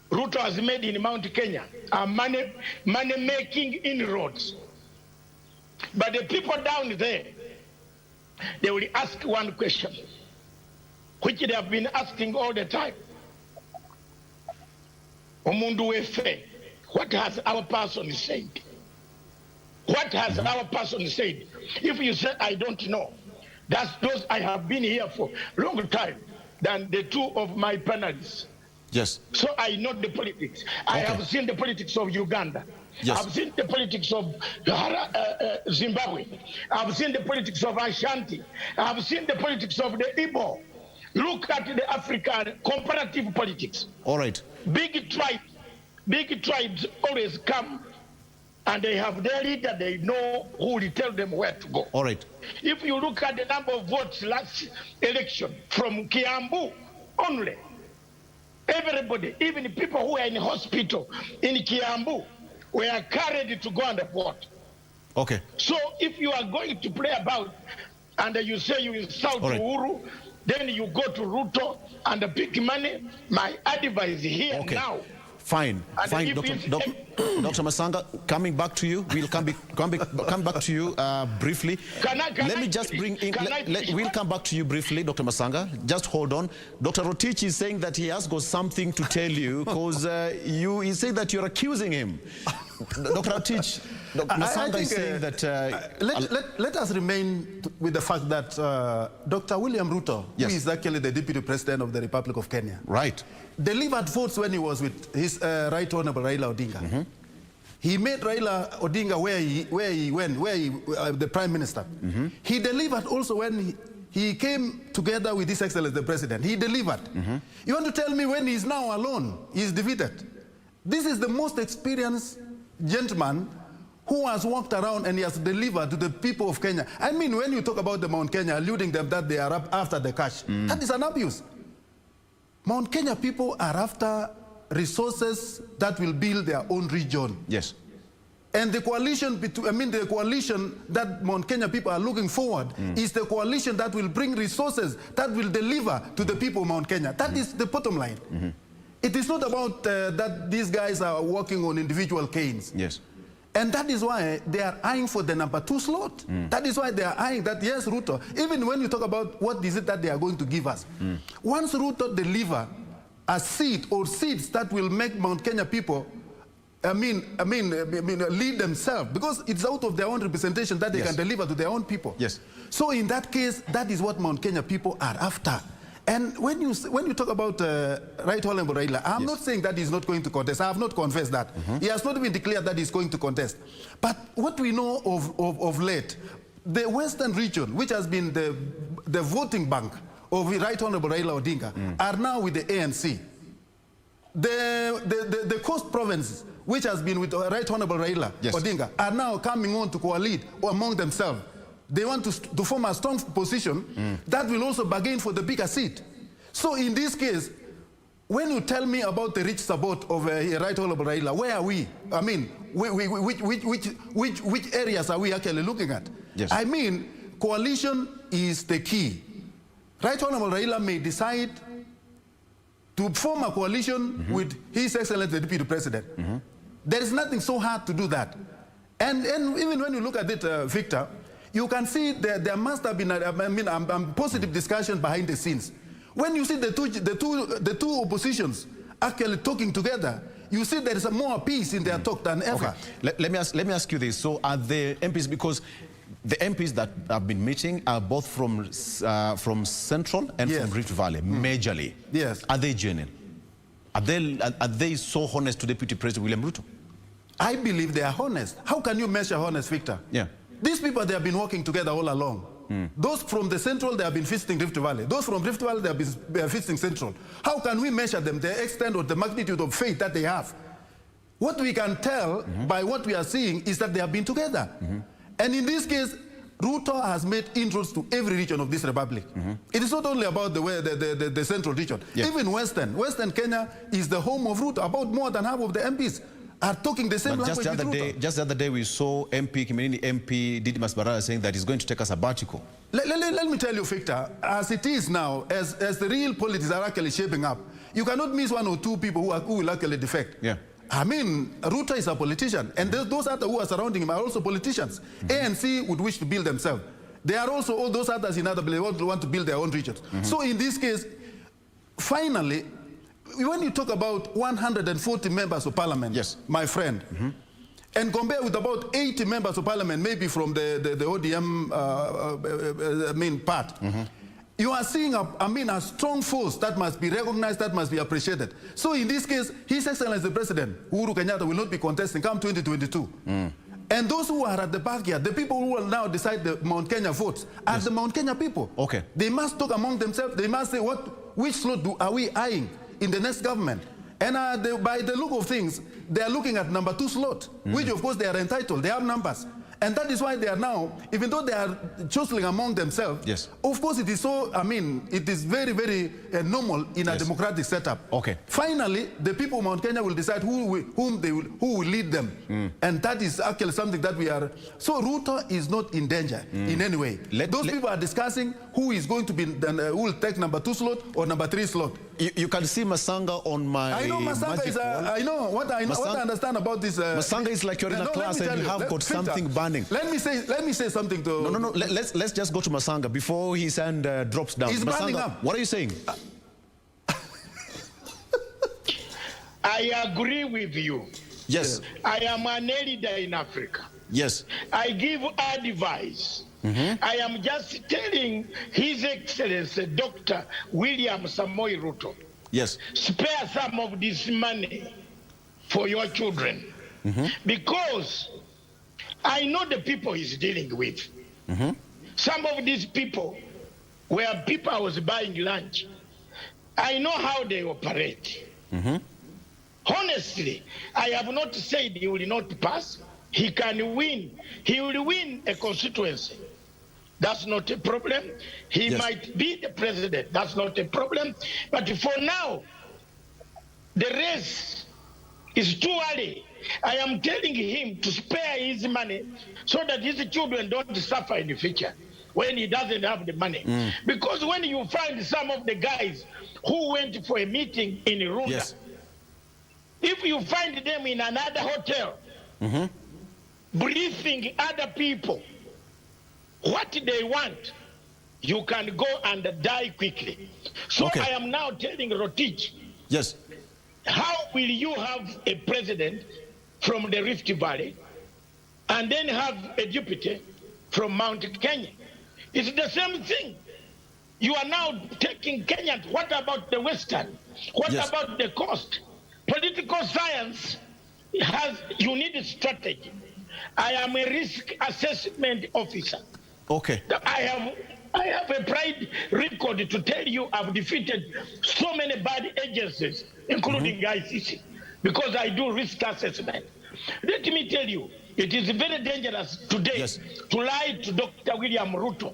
Ruto has made in Mount Kenya are money-making inroads. But the people down there, they will ask one question, which they have been asking all the time. Omundu wefe, what has our person said? What has our person said? If you say, I don't know, that's those I have been here for a long time than the two of my panelists. Yes. So I know the politics. I have seen the politics of Uganda. Yes. I've seen the politics of Zimbabwe. I've seen the politics of Ashanti. I've seen the politics of the Igbo. Look at the African comparative politics. All right. Big tribes always come and they have their leader, they know who will tell them where to go. All right. If you look at the number of votes last election from Kiambu only, everybody, even the people who are in hospital in Kiambu, were carried to go and vote. Okay. So if you are going to play about and you say you insult Uhuru, then you go to Ruto and pick money, my advice here now. Fine, and fine, Dr. Masanga, coming back to you, we'll come back to you briefly. Let me just bring in, we'll come back to you briefly, Dr. Masanga. Just hold on. Dr. Rotich is saying that he has got something to tell you because he said that you're accusing him. Dr. Rotich, Dr. Masanga is saying that... let us remain with the fact that Dr. William Ruto, who is actually the Deputy President of the Republic of Kenya, delivered votes when he was with his Right Honorable Raila Odinga. He made Raila Odinga where he went, the Prime Minister. He delivered also when he came together with His Excellency the President. He delivered. You want to tell me when he's now alone, he's defeated? This is the most experienced gentleman who has walked around and he has delivered to the people of Kenya. I mean, when you talk about the Mount Kenya, alluding them that they are up after the cash, that is an abuse. Mount Kenya people are after resources that will build their own region. Yes. And the coalition, the coalition that Mount Kenya people are looking forward is the coalition that will bring resources that will deliver to the people of Mount Kenya. That is the bottom line. It is not about that these guys are working on individual gains. Yes. And that is why they are eyeing for the number 2 slot. That is why they are eyeing that, yes, Ruto, even when you talk about what is it that they are going to give us, once Ruto deliver a seat or seats that will make Mount Kenya people, lead themselves, because it's out of their own representation that they can deliver to their own people. Yes. So in that case, that is what Mount Kenya people are after. And when you talk about Right Honorable Raila, I'm not saying that he's not going to contest. I have not confessed that. He has not even declared that he's going to contest. But what we know of late, the Western region, which has been the voting bank of Right Honorable Raila Odinga, are now with the ANC. The coast provinces, which has been with Right Honorable Raila Odinga, are now coming on to coalesce among themselves. They want to form a strong position that will also bargain for the bigger seat. So in this case, when you tell me about the rich support of Right Honorable Raila, where are we? I mean, which areas are we actually looking at? Yes. I mean, coalition is the key. Right Honorable Raila may decide to form a coalition with His Excellency the Deputy President. There is nothing so hard to do that. And even when you look at it, Victor, you can see there must have been a positive discussion behind the scenes. When you see the two oppositions actually talking together, you see there is more peace in their talk than ever. Let me ask you this. So are the MPs, because the MPs that have been meeting are both from Central and from Rift Valley, majorly. Yes. Are they genuine? Are they so honest to Deputy President William Ruto? I believe they are honest. How can you measure honest, Victor? These people, they have been working together all along. Those from the Central, they have been visiting Rift Valley. Those from Rift Valley, they have been visiting Central. How can we measure them, the extent or the magnitude of faith that they have? What we can tell by what we are seeing is that they have been together. And in this case, Ruto has made inroads to every region of this republic. It is not only about the central region. Yeah. Even Western Kenya is the home of Ruto. About more than half of the MPs are talking the same language with Ruto. Just the other day, we saw Kiminini MP Didmus Barara saying that he's going to take a sabbatical. Let me tell you, Victor, as it is now, as the real politics are actually shaping up, you cannot miss one or two people who will actually defect. Yeah. I mean, Ruto is a politician, and those others who are surrounding him are also politicians. ANC would wish to build themselves. There are also all those others in other places who want to build their own regions. So in this case, finally, when you talk about 140 members of parliament, yes, my friend, and compare with about 80 members of parliament, maybe from the ODM part, you are seeing a strong force that must be recognized, that must be appreciated. So in this case, His Excellency the President, Uhuru Kenyatta, will not be contesting come 2022. And those who are at the backyard, the people who will now decide the Mount Kenya votes, are the Mount Kenya people. Okay. They must talk among themselves. They must say, which slot are we eyeing in the next government? And by the look of things, they are looking at number 2 slot, which of course they are entitled. They have numbers. And that is why they are now, even though they are jostling among themselves, yes, of course it is so, I mean, it is very, very normal in a democratic setup. Okay. Finally, the people of Mount Kenya will decide who will lead them. And that is actually something that we are, so Ruto is not in danger in any way. Those people are discussing who is going to be, who will take number 2 slot or number 3 slot. You can see Masanga on my I know Masanga is I know what I understand about this. Masanga is like you're in a class and you have got something burning. Let me say something to... No. Let's just go to Masanga before his hand drops down. He's Masanga, burning up. What are you saying? I agree with you. Yes. I am an leader in Africa. Yes. I give advice. I am just telling His Excellency Dr. William Samoei Ruto, yes, spare some of this money for your children. Because I know the people he's dealing with. Some of these people were people I was buying lunch. I know how they operate. Honestly, I have not said he will not pass. He can win. He will win a constituency. That's not a problem. He might be the president. That's not a problem. But for now, the race is too early. I am telling him to spare his money so that his children don't suffer in the future when he doesn't have the money. Because when you find some of the guys who went for a meeting in Rwanda, if you find them in another hotel, briefing other people what they want, you can go and die quickly. So I am now telling Rotich, yes, how will you have a president from the Rift Valley and then have a deputy from Mount Kenya? It's the same thing. You are now taking Kenya. What about the Western? What about the coast? Political science you need a strategy. I am a risk assessment officer. Okay. I have a pride record to tell you I've defeated so many bad agencies, including ICC, because I do risk assessment. Let me tell you, it is very dangerous today to lie to Dr. William Ruto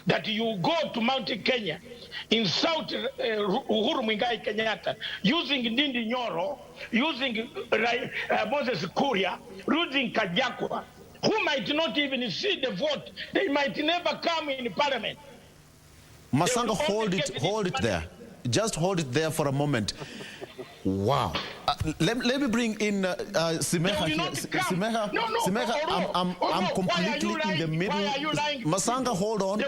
that you go to Mount Kenya, insult Uhuru Muigai Kenyatta, using Ndindi Nyoro, using Moses Kuria, using Kajakwa, who might not even see the vote. They might never come in parliament. Masanga, hold it there. Just hold it there for a moment. Wow. Let me bring in Simeha here. Simeha, I'm completely in the middle. Masanga, hold on.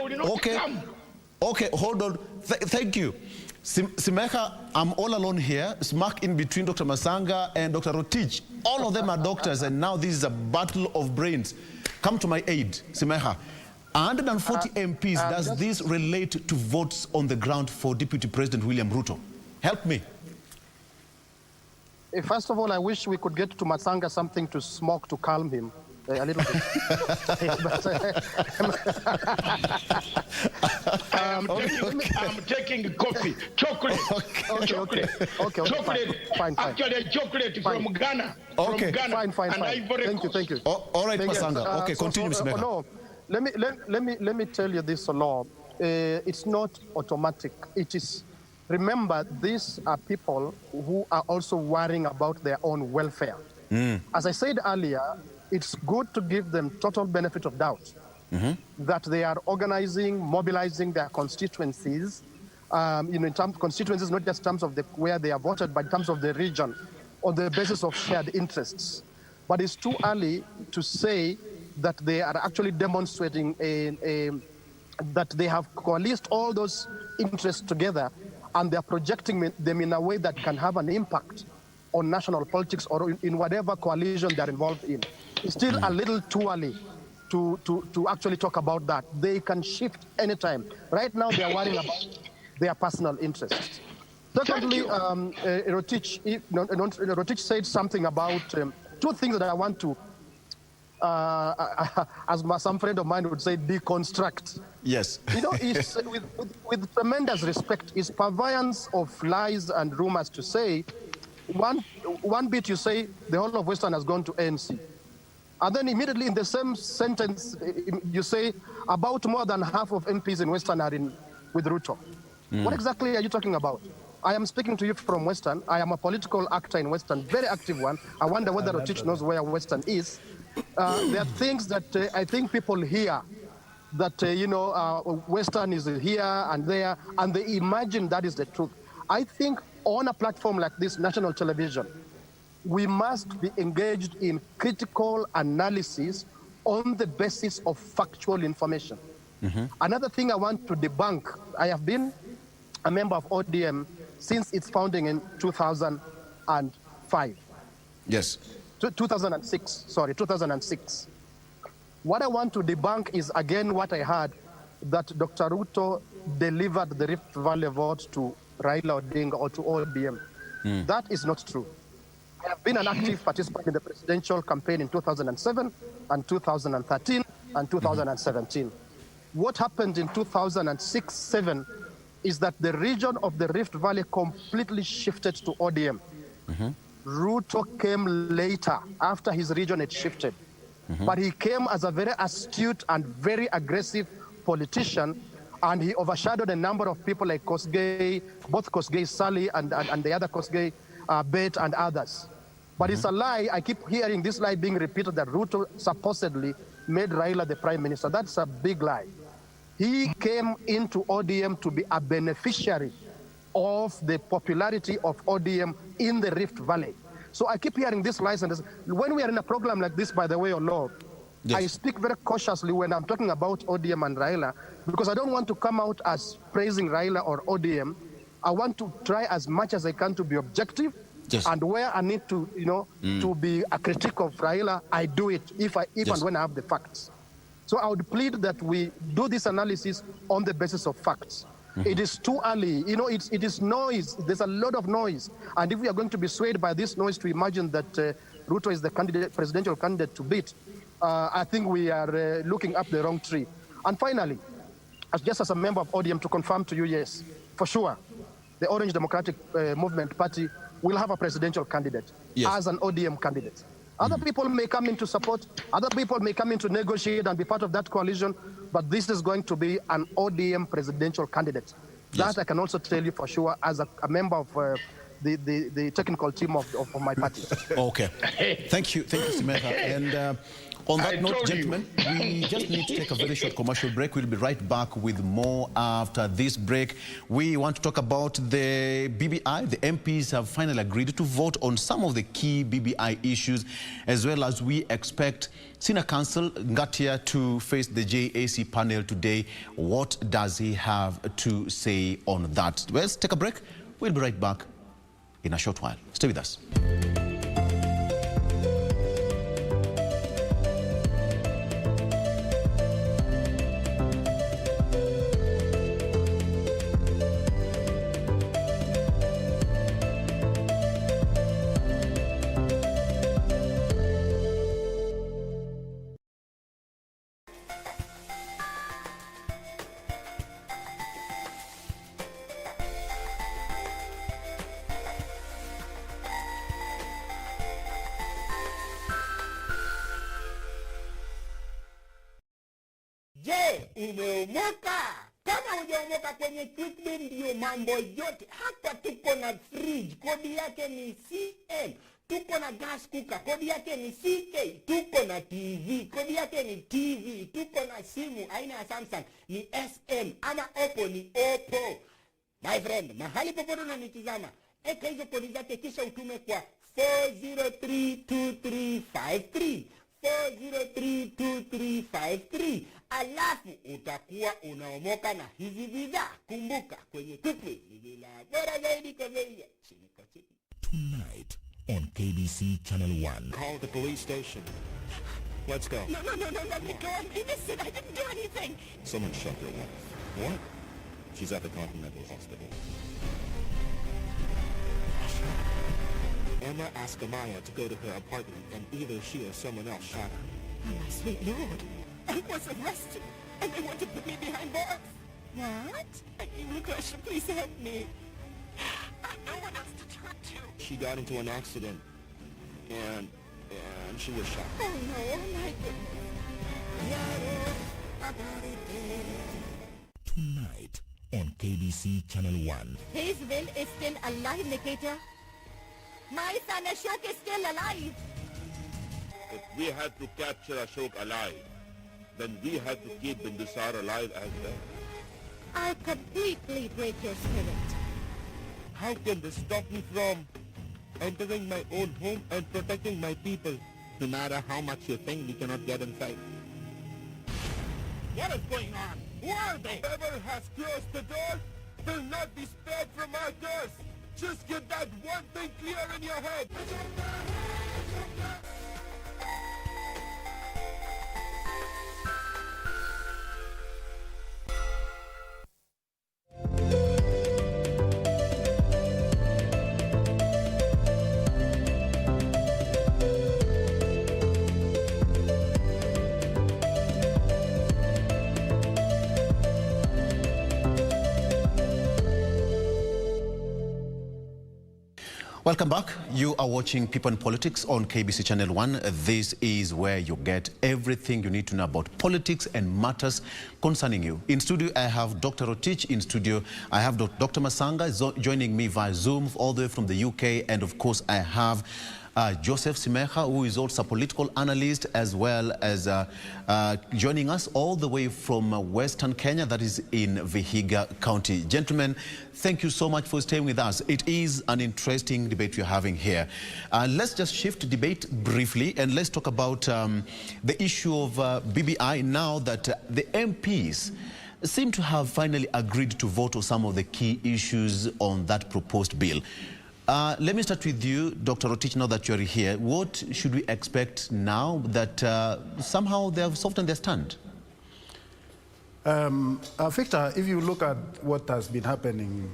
Okay, hold on. Thank you. Simeha, I'm all alone here, smack in between Dr. Masanga and Dr. Rotich. All of them are doctors, and now this is a battle of brains. Come to my aid, Simeha. 140 MPs, does this relate to votes on the ground for Deputy President William Ruto? Help me. First of all, I wish we could get to Masanga something to smoke to calm him a little bit. I'm taking coffee, chocolate. Chocolate. Fine. Actually, chocolate from Ghana. Fine. Thank you. All right, Masanga. Okay, continue, Simeha. No, let me tell you this, Law. It's not automatic. It is. Remember, these are people who are also worrying about their own welfare. As I said earlier, it's good to give them total benefit of doubt that they are organizing, mobilizing their constituencies, in terms of constituencies, not just in terms of where they are voted, but in terms of the region, on the basis of shared interests. But it's too early to say that they are actually demonstrating that they have coalesced all those interests together and they're projecting them in a way that can have an impact on national politics or in whatever coalition they're involved in. It's still a little too early to actually talk about that. They can shift anytime. Right now, they are worrying about their personal interests. Secondly, Rotich said something about two things that I want to, as some friend of mine would say, deconstruct. Yes. You know, it's, with tremendous respect, it's purveyance of lies and rumors to say, one bit you say the whole of Western has gone to ANC. And then immediately in the same sentence, you say about more than half of MPs in Western are with Ruto. What exactly are you talking about? I am speaking to you from Western. I am a political actor in Western, very active one. I wonder whether Rotich knows where Western is. There are things that I think people hear that, Western is here and there, and they imagine that is the truth. I think on a platform like this, national television, we must be engaged in critical analysis on the basis of factual information. Another thing I want to debunk, I have been a member of ODM since its founding in 2005. Yes. 2006. What I want to debunk is, again, what I heard, that Dr. Ruto delivered the Rift Valley vote to Raila Odinga or to ODM. That is not true. I have been an active participant in the presidential campaign in 2007 and 2013 and 2017. What happened in 2006-07 is that the region of the Rift Valley completely shifted to ODM. Ruto came later, after his region had shifted. But he came as a very astute and very aggressive politician, and he overshadowed a number of people like Kosgei, both Kosgei Sally and the other Kosgei, Bet and others. But it's a lie. I keep hearing this lie being repeated that Ruto supposedly made Raila the prime minister. That's a big lie. He came into ODM to be a beneficiary of the popularity of ODM in the Rift Valley. So I keep hearing this lies. And when we are in a program like this, by the way, Lord, yes, I speak very cautiously when I'm talking about ODM and Raila, because I don't want to come out as praising Raila or ODM. I want to try as much as I can to be objective. Yes. And where I need to, to be a critic of Raila, I do it if and when I have the facts. So I would plead that we do this analysis on the basis of facts. It is too early. It is noise. There's a lot of noise. And if we are going to be swayed by this noise to imagine that Ruto is the presidential candidate to beat, I think we are looking up the wrong tree. And finally, just as a member of ODM, to confirm to you, yes, for sure, the Orange Democratic Movement Party will have a presidential candidate as an ODM candidate. Other people may come in to support, other people may come in to negotiate and be part of that coalition, but this is going to be an ODM presidential candidate. That I can also tell you for sure as a member of the technical team of my party. Okay. Thank you, Simeta. And on that note, gentlemen, we just need to take a very short commercial break. We'll be right back with more after this break. We want to talk about the BBI. The MPs have finally agreed to vote on some of the key BBI issues, as well as we expect Senior Counsel Ngatia to face the JAC panel today. What does he have to say on that? Let's take a break. We'll be right back in a short while. Stay with us. Je, umeomoka? Kama hujaomoka kwenye Quickbit ndio mambo yote. Hapa tuko na fridge, kodi yake ni CM. Tuko na gas cooker, kodi yake ni CK. Tuko na TV, kodi yake ni TV. Tuko na simu aina ya Samsung ni SM, ama Oppo ni Oppo. My friend, mahali popote unanitizama, eka hizo kodi zake kisha utume kwa 4032353. 4032353. Alafu utakuwa unaomoka na hizi bidhaa. Kumbuka kwenye Quickbit ni bila bora zaidi kwa bei ya chini kwa chini. Tonight on KBC Channel 1. Call the police station. Let's go. No, let me go. I'm innocent. I didn't do anything. Someone shot your wife. What? She's at the Continental Hospital. Emma asked Amaya to go to her apartment, and either she or someone else shot her. Oh, my sweet Lord. I was arrested, and they want to put me behind bars. What? I need a question. Please help me. I have no one else to turn to. She got into an accident, and she was shot. Oh, no. Oh, my goodness. Tonight on KBC Channel 1. His will is still alive, Nikita. My son Ashok is still alive. If we had to capture Ashok alive, then we had to keep Bindusar alive as well. I completely break your spirit. How can this stop me from entering my own home and protecting my people? No matter how much you think, we cannot get inside. What is going on? Who are they? Whoever has closed the door will not be spared from our curse. Just get that one thing clear in your head. Welcome back. You are watching People and Politics on KBC Channel 1. This is where you get everything you need to know about politics and matters concerning you. In studio, I have Dr. Rotich. In studio, I have Dr. Masanga joining me via Zoom all the way from the UK. And of course, I have Joseph Simeha, who is also a political analyst, as well as joining us all the way from Western Kenya, that is in Vihiga County. Gentlemen, thank you so much for staying with us. It is an interesting debate we're having here. Let's just shift debate briefly, and let's talk about the issue of BBI now that the MPs seem to have finally agreed to vote on some of the key issues on that proposed bill. Let me start with you, Dr. Rotich, now that you're here. What should we expect now that somehow they have softened their stand? Victor, if you look at what has been happening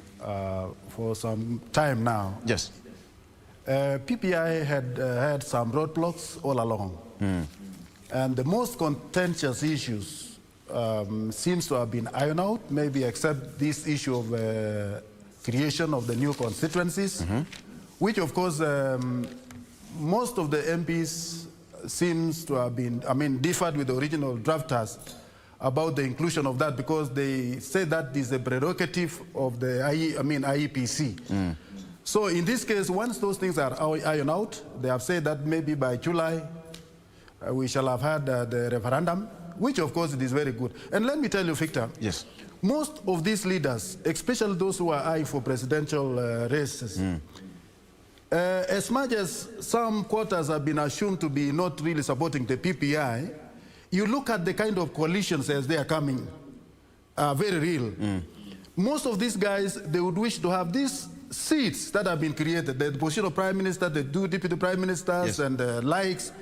for some time now, Yes. PPI had some roadblocks all along. And the most contentious issues seems to have been ironed out, maybe except this issue of creation of the new constituencies, which of course most of the MPs seems to have been, differed with the original drafters about the inclusion of that, because they say that is a prerogative of the IEPC. So in this case, once those things are ironed out, they have said that maybe by July we shall have had the referendum, which of course it is very good. And let me tell you, Victor, Yes. most of these leaders, especially those who are eyeing for presidential races, as much as some quarters have been assumed to be not really supporting the PPI, you look at the kind of coalitions as they are coming, very real. Most of these guys, they would wish to have these seats that have been created, the position of prime minister, the two deputy prime ministers, Yes. and the likes.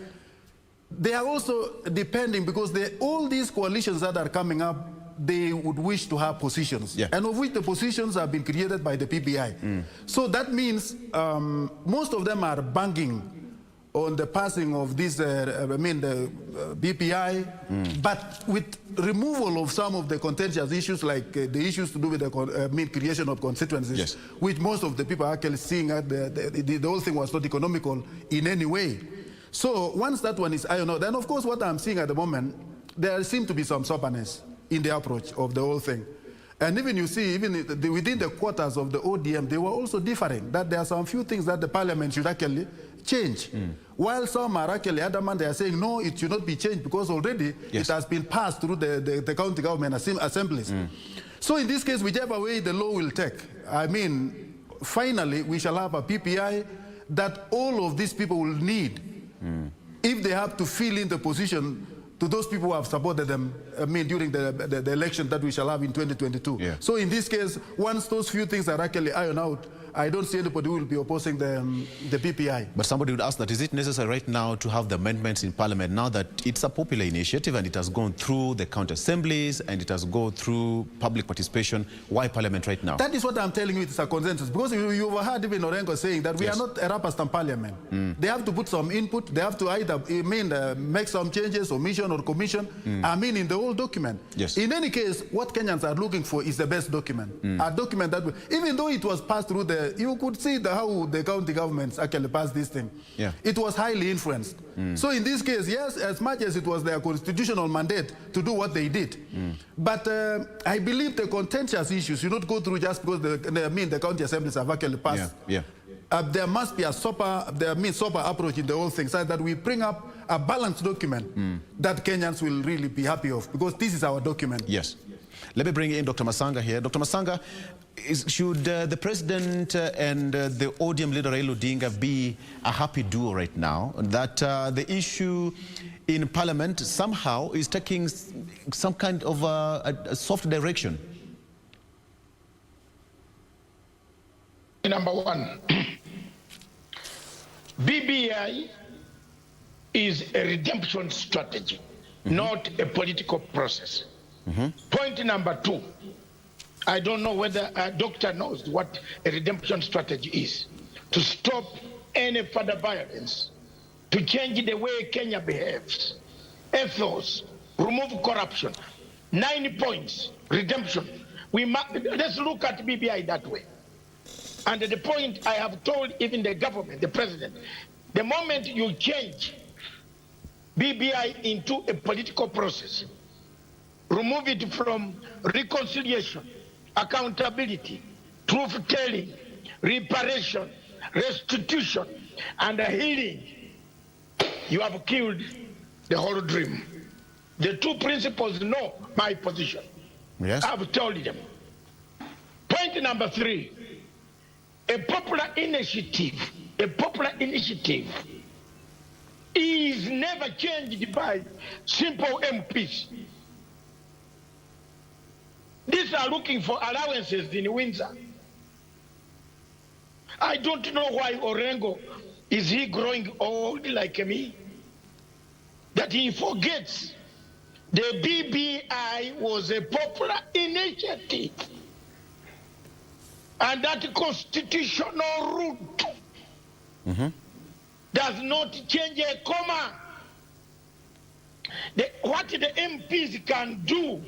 They are also depending, because all these coalitions that are coming up, they would wish to have positions, Yeah. and of which the positions have been created by the PPI. So that means most of them are banking on the passing of this, the BPI, but with removal of some of the contentious issues, like the issues to do with the creation of constituencies, Yes. which most of the people are actually seeing that the whole thing was not economical in any way. So once that one is ironed out, then of course what I'm seeing at the moment, there seemed to be some soberness in the approach of the whole thing. And even you see, even within the quarters of the ODM, they were also differing, that there are some few things that the parliament should actually change. While some are actually adamant, they are saying, no, it should not be changed because already it has been passed through the county government assemblies. So in this case, whichever way the law will take, I mean, finally, we shall have a PPI that all of these people will need if they have to fill in the position to those people who have supported them, I mean, during the election that we shall have in 2022. Yeah. So in this case, once those few things are actually ironed out, I don't see anybody who will be opposing the PPI. But somebody would ask that, is it necessary right now to have the amendments in Parliament now that it's a popular initiative and it has gone through the county assemblies and it has gone through public participation? Why Parliament right now? That is what I'm telling you, it's a consensus. Because you heard even Orengo saying that we are not a rubber stamp Parliament. They have to put some input. They have to either make some changes, omission or commission, in the whole document. Yes. In any case, what Kenyans are looking for is the best document. A document that, even though it was passed through you could see how the county governments actually passed this thing. Yeah. It was highly influenced. So in this case, yes, as much as it was their constitutional mandate to do what they did. But I believe the contentious issues should not go through just because the county assemblies have actually passed. There must be a sober approach in the whole thing so that we bring up a balanced document that Kenyans will really be happy of, because this is our document. Yes. Let me bring in Dr. Masanga here. Dr. Masanga, should the president and the ODM leader Raila Odinga be a happy duo right now, that the issue in Parliament somehow is taking some kind of a soft direction? Number one, BBI is a redemption strategy, not a political process. Point number two, I don't know whether a doctor knows what a redemption strategy is. To stop any further violence, to change the way Kenya behaves, ethos, remove corruption. 9 points, redemption. Let's look at BBI that way. And the point I have told even the government, the president, the moment you change BBI into a political process, remove it from reconciliation, accountability, truth-telling, reparation, restitution, and healing, you have killed the whole dream. The two principals know my position. Yes. I've told them. Point number three, a popular initiative is never changed by simple MPs. These are looking for allowances in Windsor. I don't know why Orengo, is he growing old like me? That he forgets the BBI was a popular initiative. And that constitutional route does not change a comma. What the MPs can do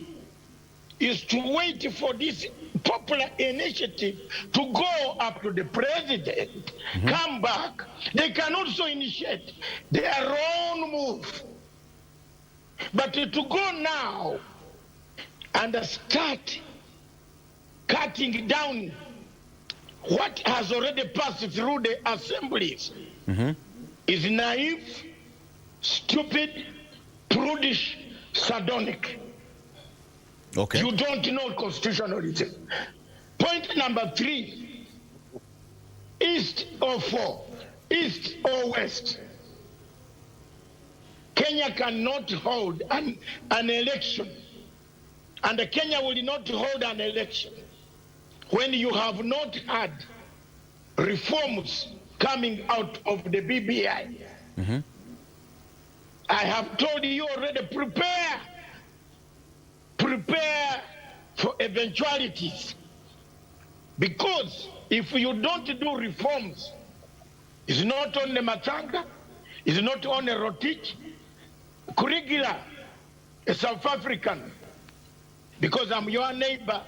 is to wait for this popular initiative to go up to the president, come back. They can also initiate their own move. But to go now and start cutting down what has already passed through the assemblies is naive, stupid, prudish, sardonic. Okay. You don't know constitutionalism. Point number three, east or west, Kenya cannot hold an election, and Kenya will not hold an election when you have not had reforms coming out of the BBI. I have told you already, prepare for eventualities. Because if you don't do reforms, it's not only Matanga, it's not only Rotich, Kurigila, a South African, because I'm your neighbor,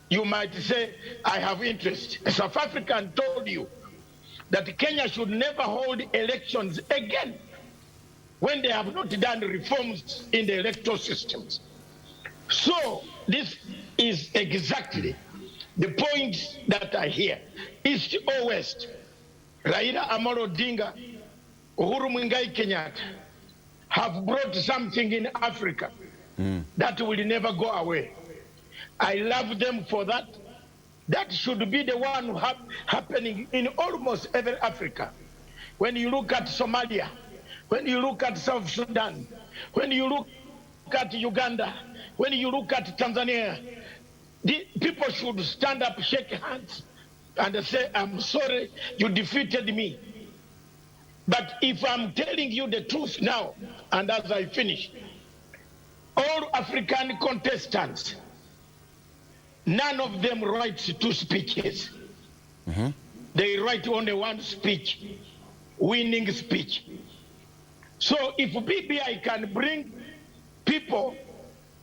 you might say, I have interest. A South African told you that Kenya should never hold elections again when they have not done reforms in the electoral systems. So this is exactly the points that I hear. East or West, Raila Amolo Odinga, Uhuru Muigai Kenyatta have brought something in Africa that will never go away. I love them for that. That should be the one happening in almost every Africa. When you look at Somalia, when you look at South Sudan, when you look at Uganda, when you look at Tanzania, the people should stand up, shake hands, and say, I'm sorry, you defeated me. But if I'm telling you the truth now, and as I finish, all African contestants, none of them writes 2 speeches. They write only 1 speech, winning speech. So if BBI can bring people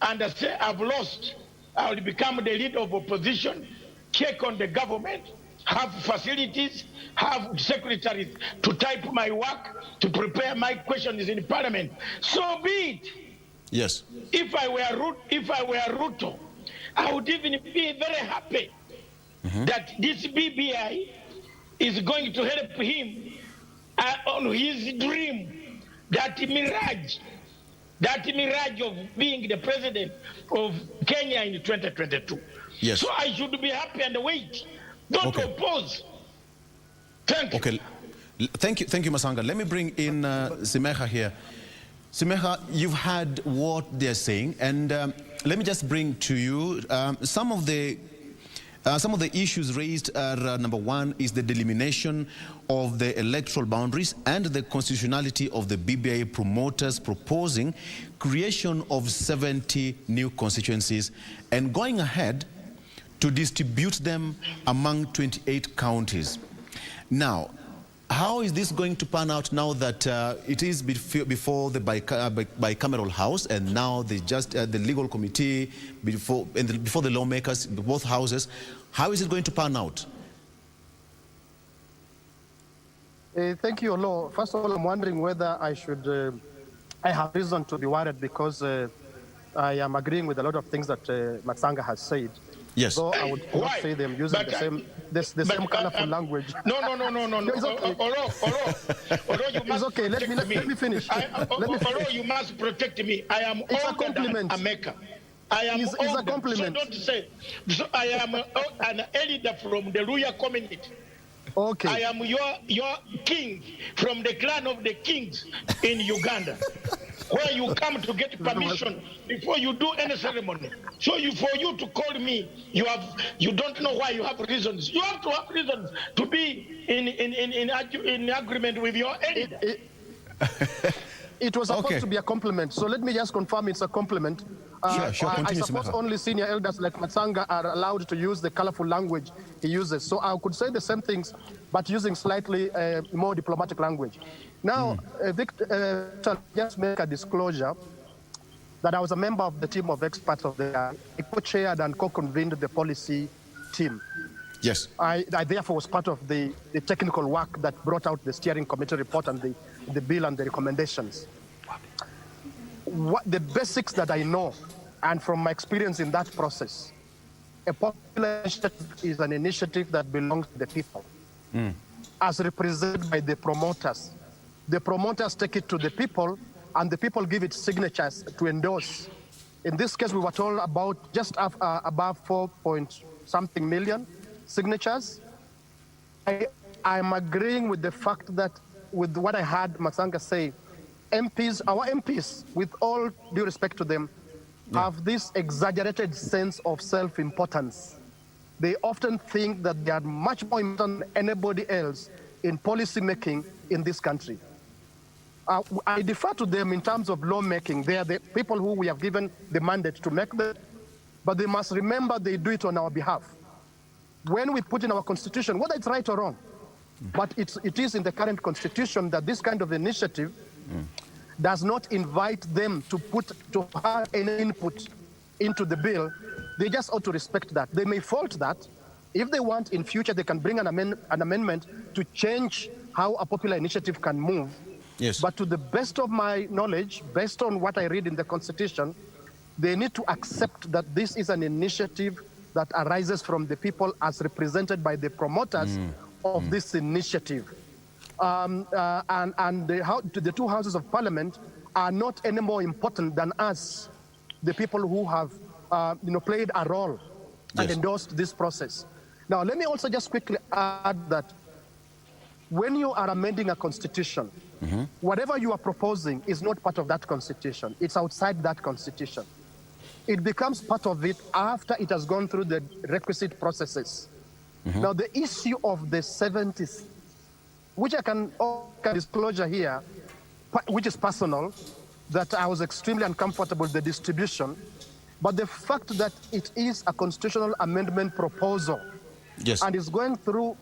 and say, I've lost, I will become the leader of opposition, check on the government, have facilities, have secretaries to type my work, to prepare my questions in Parliament, so be it. Yes. If I were Ruto, I would even be very happy that this BBI is going to help him on his dream, that mirage of being the president of Kenya in 2022. Yes. So I should be happy and wait. Don't oppose. Thank you. Okay. Thank you, Masanga. Let me bring in Simeha here. Simeha, you've heard what they're saying, and let me just bring to you some of the issues raised. Number 1 is the delimitation of the electoral boundaries and the constitutionality of the BBI promoters proposing creation of 70 new constituencies and going ahead to distribute them among 28 counties. Now, how is this going to pan out now that it is before the bicameral house, and now the legal committee before the lawmakers, both houses? How is it going to pan out? Thank you, Olo. First of all, I'm wondering whether I have reason to be worried, because I am agreeing with a lot of things that Matsanga has said. Yes. Though I would not say them using the same colorful language. No. It's okay. Oro, you must it's okay. Let me finish. Oro, you must protect me. I am older than America. I am it's older, a compliment. so don't say. So I am an elder from the Luya community. Okay. I am your king from the clan of the kings in Uganda, where you come to get permission before you do any ceremony. So for you to call me, you don't know why you have reasons. You have to have reasons to be in agreement with your elder. It was supposed to be a compliment, so let me just confirm it's a compliment. Sure. I suppose only senior elders like Matsanga are allowed to use the colorful language he uses. So I could say the same things, but using slightly more diplomatic language. Now, Victor, just make a disclosure that I was a member of the team of experts of I co-chaired and co-convened the policy team. Yes. I therefore was part of the technical work that brought out the steering committee report and the bill and the recommendations. What the basics that I know, and from my experience in that process, a popular initiative is an initiative that belongs to the people, as represented by the promoters. The promoters take it to the people, and the people give it signatures to endorse. In this case, we were told about just above 4-point-something million signatures. I'm agreeing with the fact that, with what I heard Matsanga say, our MPs, with all due respect to them, have this exaggerated sense of self-importance. They often think that they are much more important than anybody else in policy making in this country. I defer to them in terms of lawmaking. They are the people who we have given the mandate to make them, but they must remember they do it on our behalf. When we put in our constitution, whether it's right or wrong, but it is in the current constitution that this kind of initiative does not invite them to have any input into the bill. They just ought to respect that. They may fault that. If they want, in future, they can bring an amendment to change how a popular initiative can move. Yes. But to the best of my knowledge, based on what I read in the Constitution, they need to accept that this is an initiative that arises from the people as represented by the promoters of this initiative. And the two houses of parliament are not any more important than us, the people who have played a role and endorsed this process. Now, let me also just quickly add that when you are amending a constitution, whatever you are proposing is not part of that constitution. It's outside that constitution. It becomes part of it after it has gone through the requisite processes. Now, the issue of the 70s, which I can disclosure here, which is personal, that I was extremely uncomfortable with the distribution, but the fact that it is a constitutional amendment proposal and is going through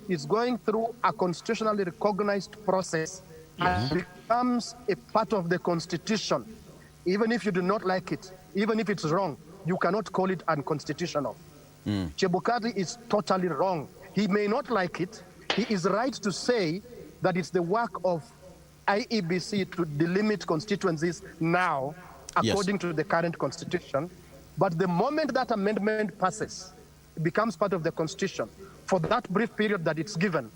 a constitutionally recognized process and becomes a part of the Constitution, even if you do not like it, even if it's wrong, you cannot call it unconstitutional. Chebukati is totally wrong. He may not like it. He is right to say that it's the work of IEBC to delimit constituencies now, according to the current constitution. But the moment that amendment passes, it becomes part of the constitution. For that brief period that it's given,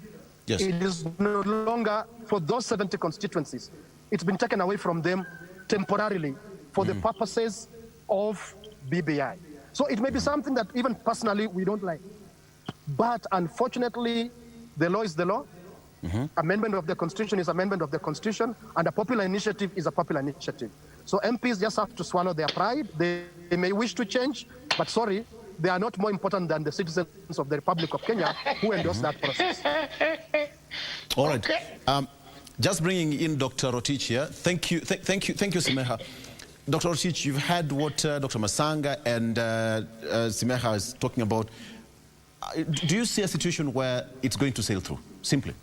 it is no longer for those 70 constituencies. It's been taken away from them temporarily for the purposes of BBI. So it may be something that even personally we don't like. But unfortunately, the law is the law. Amendment of the Constitution is amendment of the Constitution, and a popular initiative is a popular initiative. So MPs just have to swallow their pride. They may wish to change, but sorry, they are not more important than the citizens of the Republic of Kenya who endorse that process. All right. Just bringing in Dr. Rotich here. Thank you, Simeha. Dr. Rotich, you've heard what Dr. Masanga and Simeha is talking about. Do you see a situation where it's going to sail through, simply?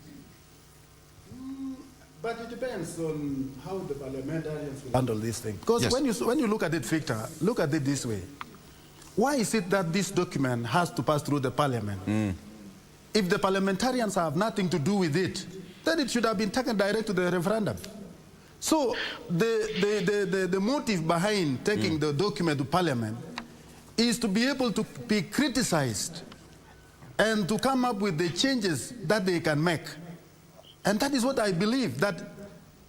But it depends on how the parliamentarians will handle this thing. Because when you look at it, Victor, look at it this way. Why is it that this document has to pass through the parliament? If the parliamentarians have nothing to do with it, then it should have been taken direct to the referendum. So the motive behind taking the document to parliament is to be able to be criticized and to come up with the changes that they can make. And that is what I believe that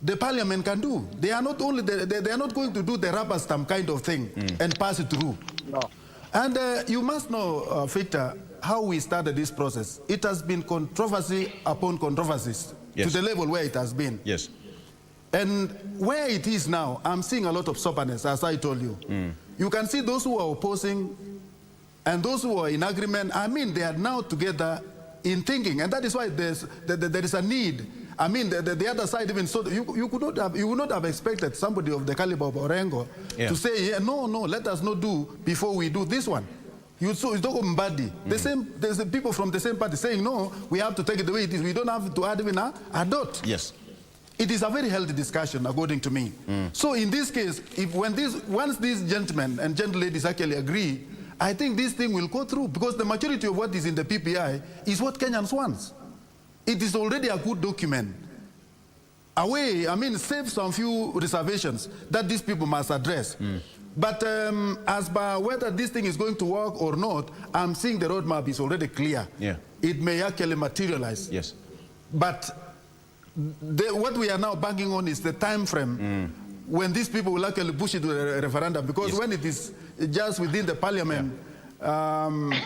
the parliament can do. They are not only they are not going to do the rubber stamp kind of thing and pass it through. No. And you must know, Victor, how we started this process. It has been controversy upon controversies to the level where it has been. Yes. And where it is now, I'm seeing a lot of stubbornness, as I told you. You can see those who are opposing and those who are in agreement. I mean, they are now together in thinking, and that is why there is a need. I mean, the other side even so you would not have expected somebody of the caliber of Orengo to say, no, let us not do before we do this one. You talk about Mbadi. There's the people from the same party saying, no, we have to take it the way it is. We don't have to add even a dot. Yes. It is a very healthy discussion, according to me. So in this case, once these gentlemen and gentleladies actually agree, I think this thing will go through, because the majority of what is in the PPI is what Kenyans want. It is already a good document. Save some few reservations that these people must address. But as by whether this thing is going to work or not, I'm seeing the roadmap is already clear. It may actually materialize. Yes. But what we are now banking on is the time frame when these people will actually push it to a referendum, because when it is just within the parliament,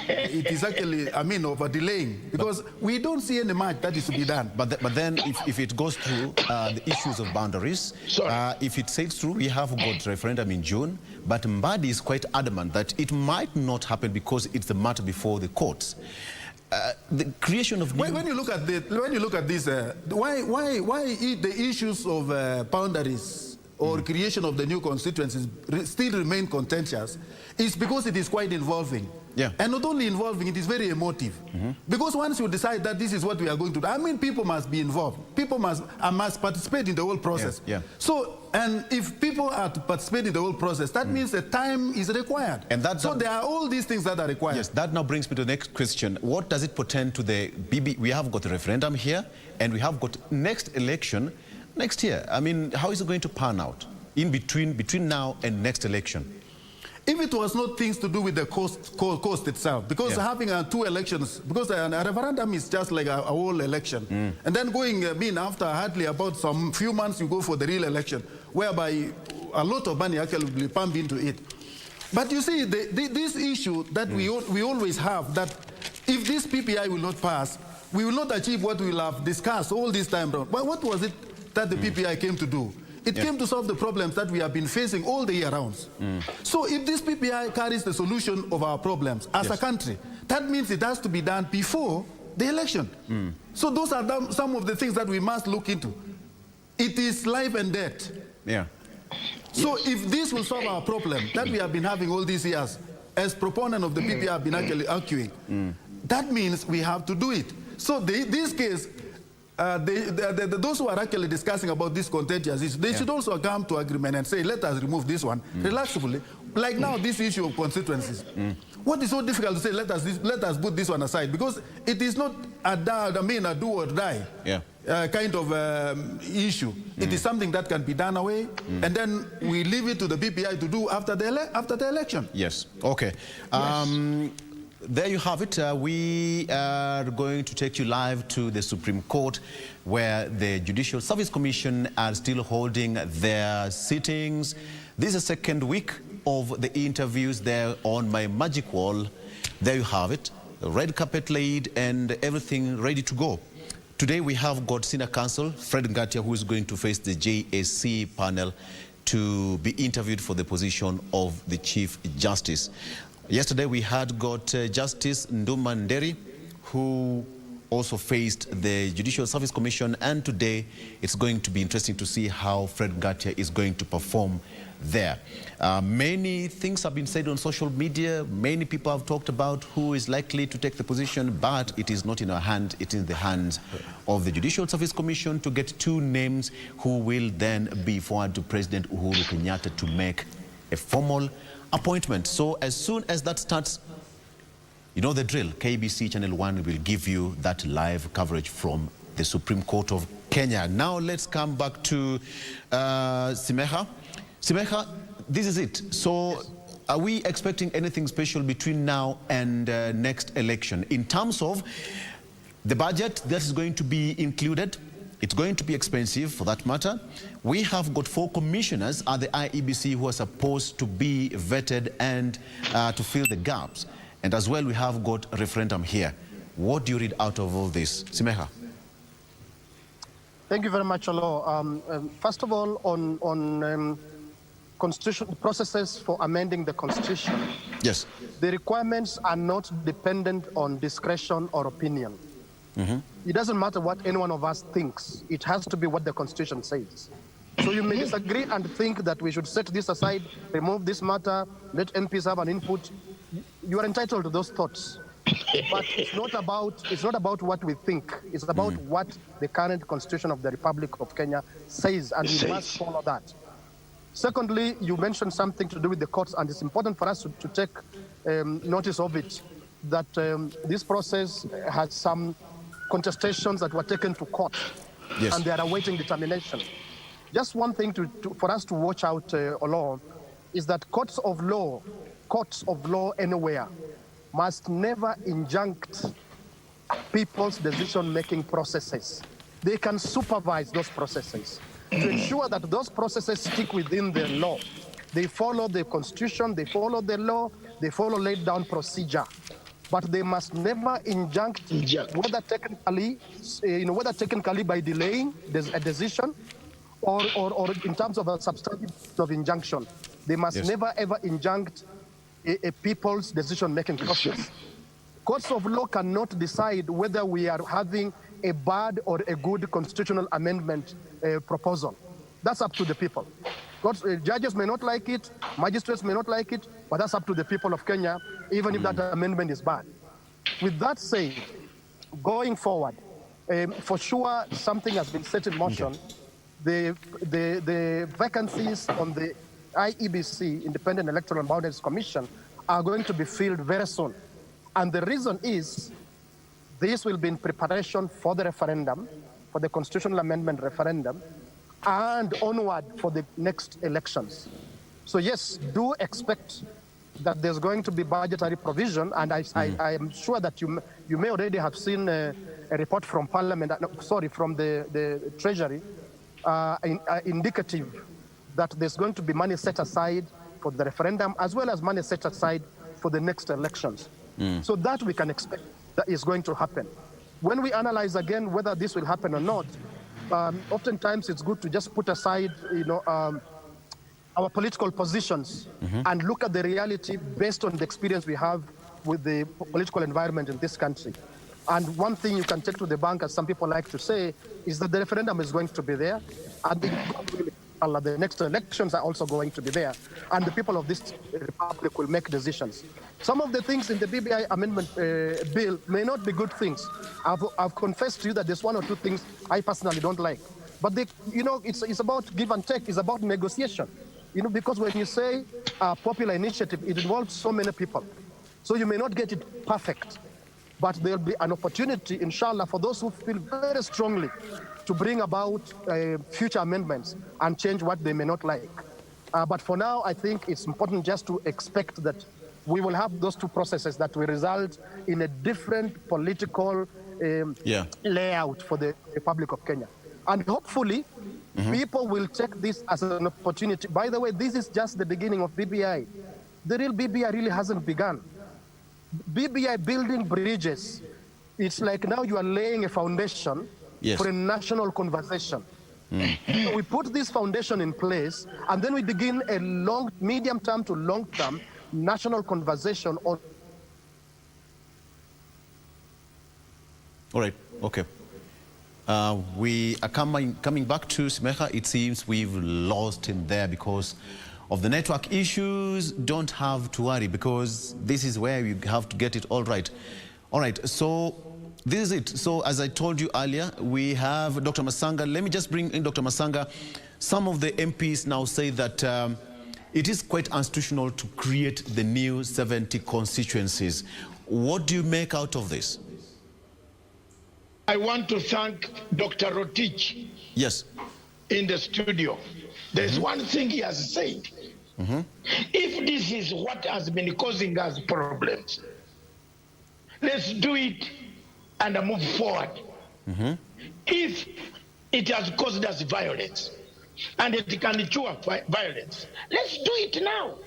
it is actually, over delaying, because we don't see any much that is to be done. But then if it goes through the issues of boundaries, if it sails through, we have got referendum in June, but Mbadi is quite adamant that it might not happen because it's the matter before the courts. The creation of when you look at this, why the issues of boundaries or creation of the new constituencies still remain contentious is because it is quite involving. And not only involving, it is very emotive. Because once you decide that this is what we are going to do, people must be involved. People must participate in the whole process. So, and if people are to participate in the whole process, that means the time is required. And so there are all these things that are required. Yes, that now brings me to the next question. What does it portend to the BB? We have got a referendum here, and we have got next election. next year? I mean, how is it going to pan out in between now and next election? If it was not things to do with the cost itself, because having two elections, because a referendum is just like a whole election, and then going, after hardly about some few months, you go for the real election, whereby a lot of money actually will be pumped into it. But you see, this issue that we always have, that if this PPI will not pass, we will not achieve what we will have discussed all this time around. But what was it that the PPI came to do? It came to solve the problems that we have been facing all the year rounds. So if this PPI carries the solution of our problems as a country, that means it has to be done before the election. So those are some of the things that we must look into. It is life and death. So if this will solve our problem that we have been having all these years, as proponent of the PPI have been actually arguing, that means we have to do it. So this case, those who are actually discussing about this contentious issue, they should also come to agreement and say, let us remove this one relaxfully. Like now, this issue of constituencies. What is so difficult to say, let us put this one aside? Because it is not a do or die kind of issue. It is something that can be done away, and then we leave it to the PPI to do after the election. Yes. Okay. There you have it. We are going to take you live to the Supreme Court, where the Judicial Service Commission are still holding their sittings. This is the second week of the interviews there on my magic wall. There you have it. The red carpet laid and everything ready to go. Today we have got Senior Counsel Fred Ngatia, who is going to face the JSC panel to be interviewed for the position of the Chief Justice. Yesterday we had got Justice Nduma Nderi, who also faced the Judicial Service Commission, and today it's going to be interesting to see how Fred Ngatia is going to perform there. Many things have been said on social media. Many people have talked about who is likely to take the position, but it is not in our hand. It is in the hands of the Judicial Service Commission to get two names who will then be forwarded to President Uhuru Kenyatta to make a formal appointment. So as soon as that starts, you know the drill. KBC Channel 1 will give you that live coverage from the Supreme Court of Kenya. Now let's come back to Simeha. Simeha, this is it. So are we expecting anything special between now and next election in terms of the budget that is going to be included? It's going to be expensive, for that matter. We have got 4 commissioners at the IEBC who are supposed to be vetted and to fill the gaps. And as well, we have got a referendum here. What do you read out of all this? Simeha. Thank you very much, Olo. First of all, on constitution processes for amending the Constitution, yes, the requirements are not dependent on discretion or opinion. It doesn't matter what any one of us thinks. It has to be what the Constitution says. So you may disagree and think that we should set this aside, remove this matter, let MPs have an input. You are entitled to those thoughts. But it's not about what we think. It's about what the current Constitution of the Republic of Kenya says, and we must follow that. Secondly, you mentioned something to do with the courts, and it's important for us to take notice of it, that this process has some contestations that were taken to court, and they are awaiting determination. Just one thing for us to watch out, Olo, is that courts of law anywhere must never injunct people's decision-making processes. They can supervise those processes to ensure that those processes stick within the law. They follow the Constitution, they follow the law, they follow laid down procedure. But they must never injunct, whether technically by delaying a decision or in terms of a substantive of injunction. They must never ever injunct a people's decision-making process. Courts of law cannot decide whether we are having a bad or a good constitutional amendment proposal. That's up to the people. Judges may not like it, magistrates may not like it, but that's up to the people of Kenya, even if that amendment is bad. With that said, going forward, for sure something has been set in motion. The vacancies on the IEBC, Independent Electoral and Boundaries Commission, are going to be filled very soon. And the reason is, this will be in preparation for the referendum, for the constitutional amendment referendum, and onward for the next elections. So yes, do expect that there's going to be budgetary provision, and I am sure that you may already have seen a report from Parliament, from the Treasury, indicative that there's going to be money set aside for the referendum, as well as money set aside for the next elections. So that we can expect that is going to happen. When we analyze again whether this will happen or not, oftentimes it's good to just put aside, our political positions and look at the reality based on the experience we have with the political environment in this country. And one thing you can take to the bank, as some people like to say, is that the referendum is going to be there, and the next elections are also going to be there, and the people of this republic will make decisions. Some of the things in the BBI amendment bill may not be good things. I've confessed to you that there's one or two things I personally don't like. But it's about give and take, it's about negotiation. Because when you say popular initiative, it involves so many people. So you may not get it perfect, but there'll be an opportunity, inshallah, for those who feel very strongly to bring about future amendments and change what they may not like. But for now, I think it's important just to expect that we will have those two processes that will result in a different political layout for the Republic of Kenya. And hopefully, people will take this as an opportunity. By the way, this is just the beginning of BBI. The real BBI really hasn't begun. BBI building bridges, it's like now you are laying a foundation for a national conversation. So we put this foundation in place, and then we begin a medium-term to long-term national conversation on... All right, okay. We are coming back to Smeha. It seems we've lost him there because of the network issues. Don't have to worry, because this is where you have to get it all right. All right, so this is it. So as I told you earlier, we have Dr. Masanga. Let me just bring in Dr. Masanga. Some of the MPs now say that it is quite institutional to create the new 70 constituencies. What do you make out of this? I want to thank Dr. Rotich. Yes. In the studio. There's one thing he has said. If this is what has been causing us problems, let's do it and move forward. If it has caused us violence and it can cure violence, let's do it now.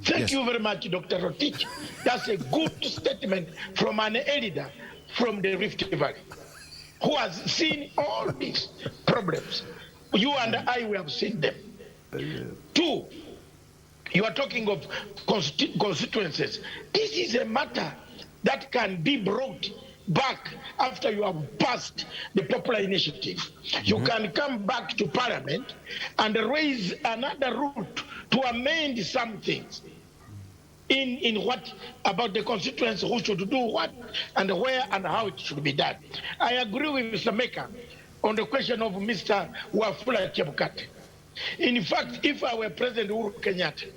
Thank you very much, Dr. Rotich. That's a good statement from an elder from the Rift Valley, who has seen all these problems. You and I, we have seen them. Two, you are talking of constituencies. This is a matter that can be brought back after you have passed the popular initiative. You can come back to Parliament and raise another route to amend some things in what about the constituents, who should do what and where and how it should be done. I agree with Mr. Meka on the question of Mr. Wafula Chebukati. In fact, if I were President Uhuru Kenyatta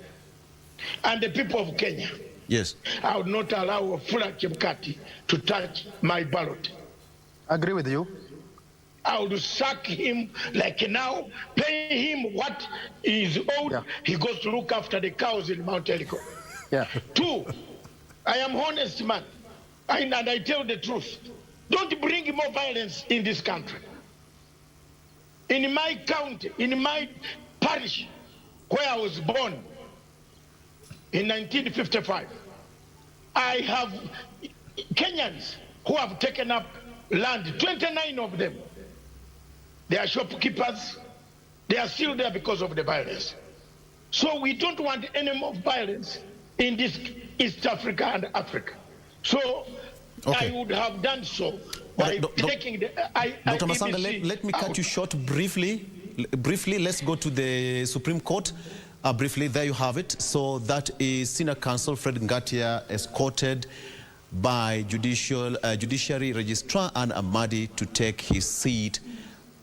and the people of Kenya, I would not allow Wafula Chebukati to touch my ballot. Agree with you. I would sack him like now, pay him what is owed. He goes to look after the cows in Mount Elko. Two, I am honest man, and I tell the truth. Don't bring more violence in this country. In my county, in my parish, where I was born in 1955, I have Kenyans who have taken up land, 29 of them. They are shopkeepers. They are still there because of the violence. So we don't want any more violence in this East Africa and Africa. So I would have done so by taking the Dr. Masanga, let me cut you short briefly. Let's go to the Supreme Court. Briefly, there you have it. So that is Senior Counsel Fred Ngatia, escorted by Judiciary Registrar Ann Amadi to take his seat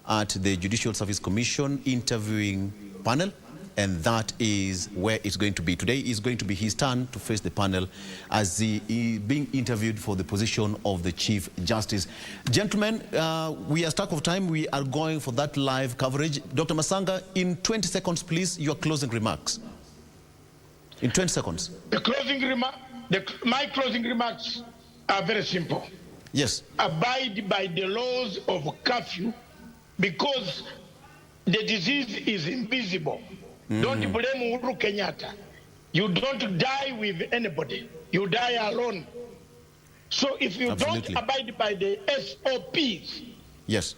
at the Judicial Service Commission interviewing panel. and that is where it's going to be. Today is going to be his turn to face the panel as he is being interviewed for the position of the Chief Justice. Gentlemen, we are stuck of time. We are going for that live coverage. Dr. Masanga, in 20 seconds, please, your closing remarks. In 20 seconds. My closing remarks are very simple. Yes. Abide by the laws of curfew because the disease is invisible. Don't blame Uhuru Kenyatta. You don't die with anybody. You die alone. So if you don't abide by the SOPs, yes,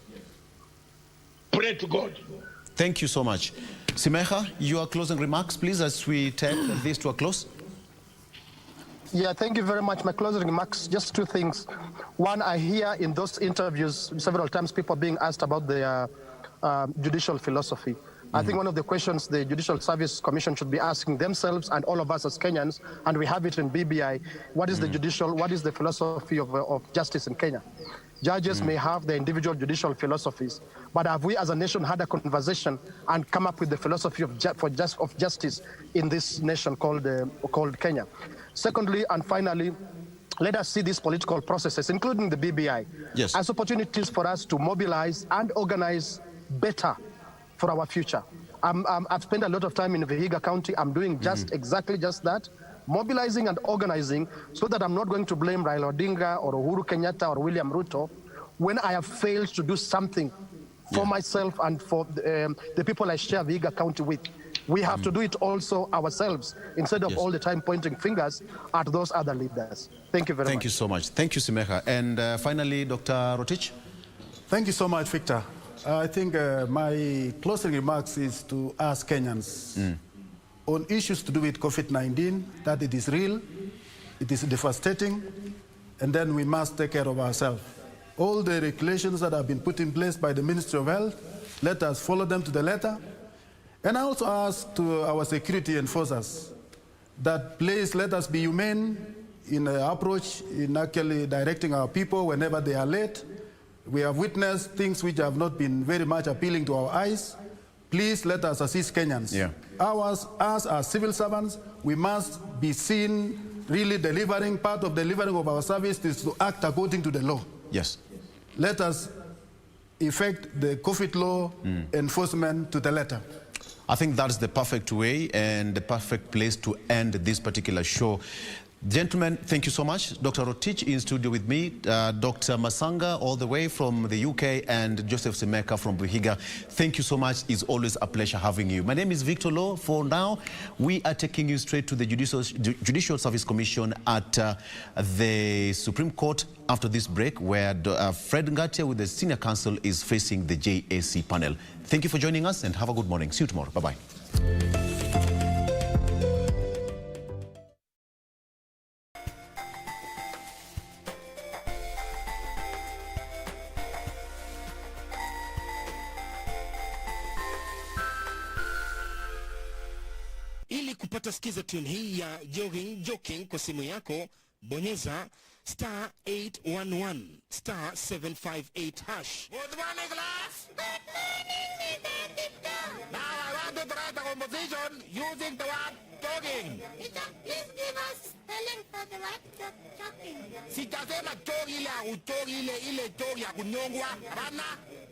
pray to God. Thank you so much. Simeha, your closing remarks, please, as we take this to a close. Yeah, thank you very much. My closing remarks, just two things. One, I hear in those interviews several times people being asked about the judicial philosophy. I think one of the questions the Judicial Service Commission should be asking themselves and all of us as Kenyans, and we have it in BBI, what is what is the philosophy of justice in Kenya? Judges may have their individual judicial philosophies, but have we as a nation had a conversation and come up with the philosophy of justice in this nation called Kenya? Secondly, and finally, let us see these political processes, including the BBI, as opportunities for us to mobilize and organize better for our future. I've spent a lot of time in Vihiga County. I'm doing exactly that, mobilizing and organizing so that I'm not going to blame Raila Odinga or Uhuru Kenyatta or William Ruto when I have failed to do something for myself and for the people I share Vihiga County with. We have to do it also ourselves instead of all the time pointing fingers at those other leaders. Thank you very much. Thank you so much. Thank you, Simeha. And finally, Dr. Rotich. Thank you so much, Victor. I think my closing remarks is to ask Kenyans on issues to do with COVID-19, that it is real, it is devastating, and then we must take care of ourselves. All the regulations that have been put in place by the Ministry of Health, let us follow them to the letter. And I also ask to our security enforcers that please let us be humane in our approach in actually directing our people whenever they are late. We have witnessed things which have not been very much appealing to our eyes. Please let us assist Kenyans. As our civil servants, we must be seen really delivering. Part of delivering of our service is to act according to the law. Yes. Let us effect the COVID law enforcement to the letter. I think that's the perfect way and the perfect place to end this particular show. Gentlemen, thank you so much. Dr. Rotich in studio with me, Dr. Masanga all the way from the UK, and Joseph Semeka from Vihiga. Thank you so much. It's always a pleasure having you. My name is Victor Lowe. For now, we are taking you straight to the Judicial Service Commission at the Supreme Court after this break, where Fred Ngatia with the Senior Counsel is facing the JAC panel. Thank you for joining us and have a good morning. See you tomorrow. Bye-bye. Ili kupata skiza tune hii ya joking kwa simu yako, bonyeza *811 *758 hash. Good morning, class. Good morning, Mr. Teacher. Now I want to try the composition using the word jogging. Teacher, please give us spelling for the word jogging. Sitasema jogi ile jogi ya kunyongwa. Hapana.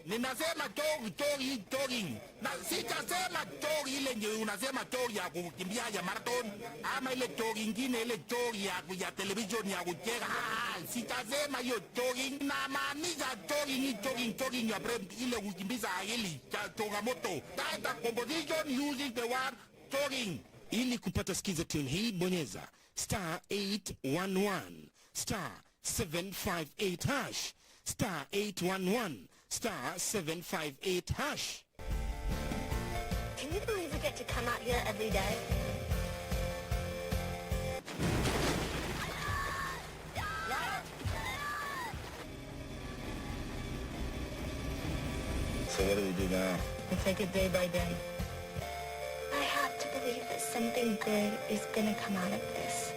Ninasema jogging. Na sitasema jogi ile ndio unasema jogi ya kukimbia ya marathon ama ile jogi ingine ile jogi ya television ya kucheka. Sitasema hiyo jogging, na maanisha jogging ya brain ile kukimbiza akili cha changamoto. That composition using the word jogging. Ili kupata skiza tune hii, bonyeza *811 *758 hash *811 *758 hash. Can you believe we get to come out here every day? So what do we do now? We take it day by day. I have to believe that something good is gonna come out of this.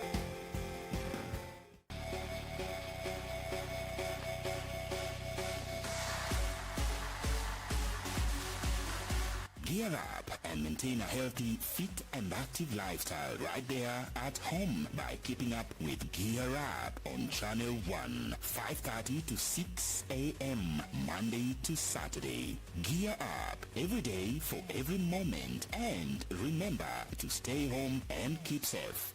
Gear up and maintain a healthy, fit and active lifestyle right there at home by keeping up with Gear Up on Channel 1, 5:30 to 6 a.m. Monday to Saturday. Gear up every day for every moment, and remember to stay home and keep safe.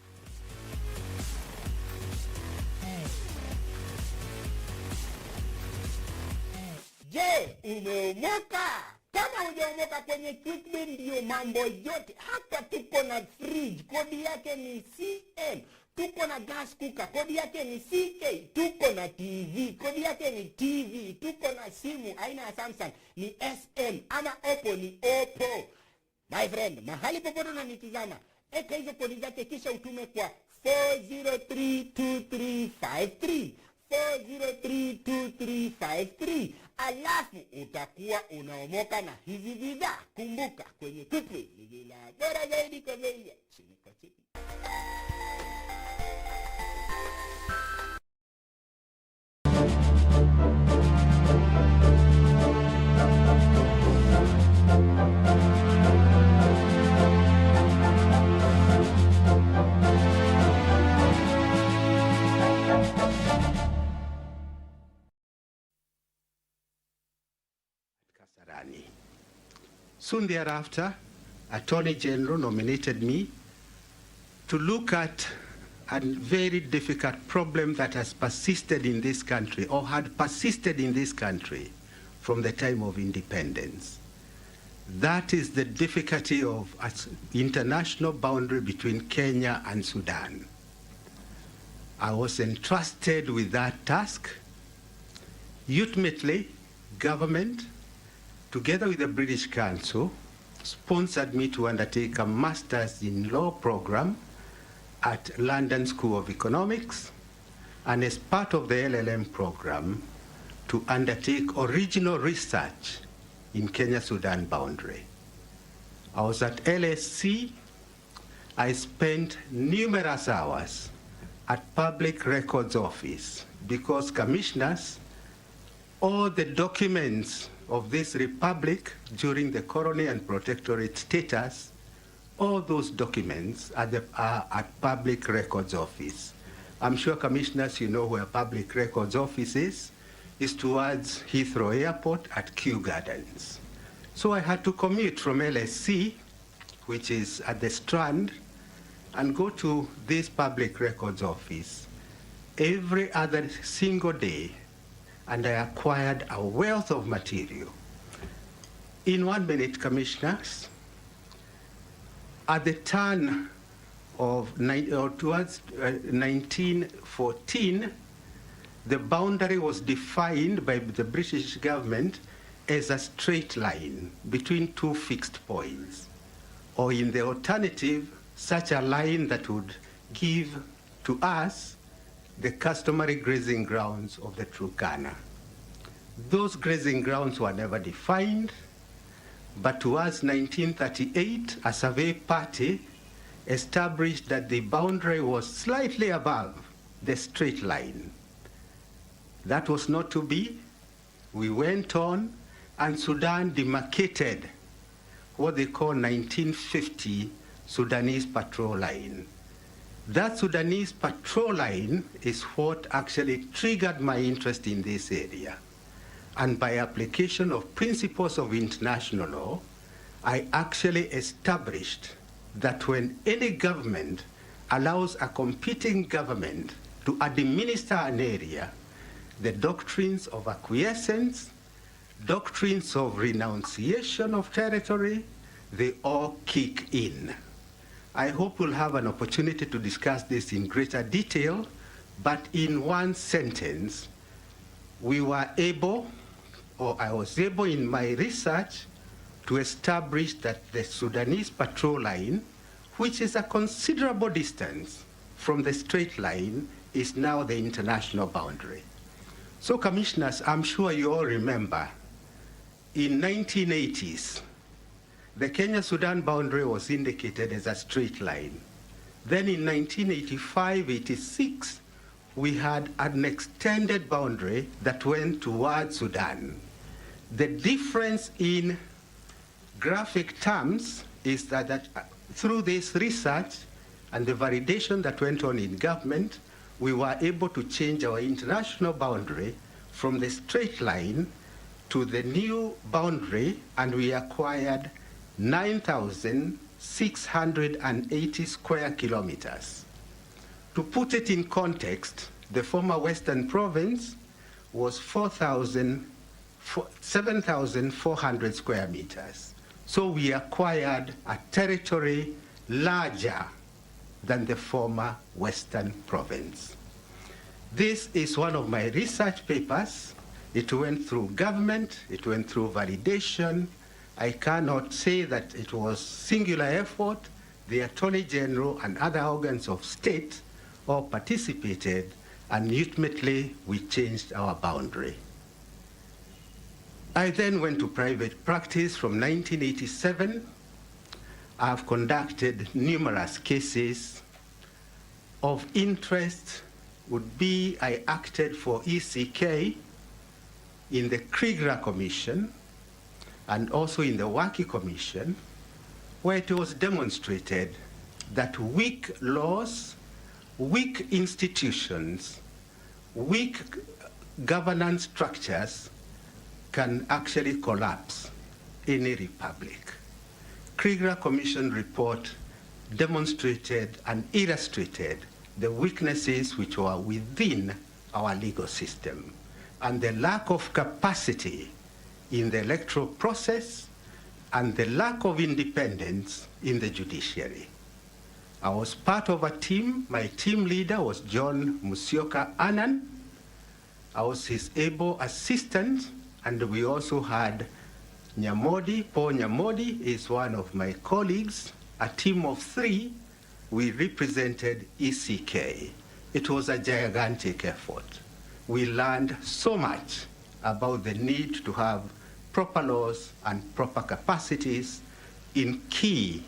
Je, umeomoka? Kama hujaomoka kwenye Quickbit ndio mambo yote. Hapa tuko na fridge, kodi yake ni CM. Tuko na gas cooker, kodi yake ni CA. Tuko na TV, kodi yake ni TV. Tuko na simu aina ya Samsung ni SM, ama Oppo ni Oppo. My friend, mahali popote unanitizama, eka hizo kodi zake kisha utume kwa 4032353. 4032353. Alafu utakuwa unaomoka na hizi bidhaa. Kumbuka, kwenye Curfew ni bila bora zaidi kwa bei ya chini kwa chini. Soon thereafter, Attorney General nominated me to look at a very difficult problem that has persisted in this country, or had persisted in this country from the time of independence. That is the difficulty of an international boundary between Kenya and Sudan. I was entrusted with that task. Ultimately, government, together with the British Council, sponsored me to undertake a Master's in Law program at London School of Economics, and as part of the LLM program, to undertake original research in Kenya-Sudan boundary. I was at LSC. I spent numerous hours at Public Records Office because commissioners, all the documents of this republic during the colony and protectorate status, all those documents are at Public Records Office. I'm sure commissioners, you know where Public Records Office is towards Heathrow Airport at Kew Gardens. So I had to commute from LSC, which is at the Strand, and go to this Public Records Office every other single day, and I acquired a wealth of material. In 1 minute, commissioners, at the turn of towards 1914, the boundary was defined by the British government as a straight line between two fixed points, or in the alternative, such a line that would give to us the customary grazing grounds of the Turkana. Those grazing grounds were never defined, but towards 1938, a survey party established that the boundary was slightly above the straight line. That was not to be. We went on, and Sudan demarcated what they call 1950 Sudanese patrol line. That Sudanese patrol line is what actually triggered my interest in this area. And by application of principles of international law, I actually established that when any government allows a competing government to administer an area, the doctrines of acquiescence, doctrines of renunciation of territory, they all kick in. I hope we'll have an opportunity to discuss this in greater detail, but in one sentence, we were able, or I was able in my research, to establish that the Sudanese patrol line, which is a considerable distance from the straight line, is now the international boundary. So, commissioners, I'm sure you all remember, in 1980s, the Kenya-Sudan boundary was indicated as a straight line. Then in 1985-86, we had an extended boundary that went towards Sudan. The difference in graphic terms is that through this research and the validation that went on in government, we were able to change our international boundary from the straight line to the new boundary, and we acquired 9,680 square kilometers. To put it in context, the former Western Province was 7,400 square meters. So we acquired a territory larger than the former Western Province. This is one of my research papers. It went through government, it went through validation. I cannot say that it was singular effort. The Attorney General and other organs of state all participated, and ultimately we changed our boundary. I then went to private practice from 1987. I've conducted numerous cases. Of interest would be I acted for ECK in the Kriegler Commission and also in the Waki Commission, where it was demonstrated that weak laws, weak institutions, weak governance structures can actually collapse any republic. Kriegler Commission report demonstrated and illustrated the weaknesses which were within our legal system and the lack of capacity in the electoral process and the lack of independence in the judiciary. I was part of a team. My team leader was John Musyoka Annan. I was his able assistant, and we also had Nyamodi. Paul Nyamodi is one of my colleagues. A team of 3, we represented ECK. It was a gigantic effort. We learned so much about the need to have proper laws and proper capacities in key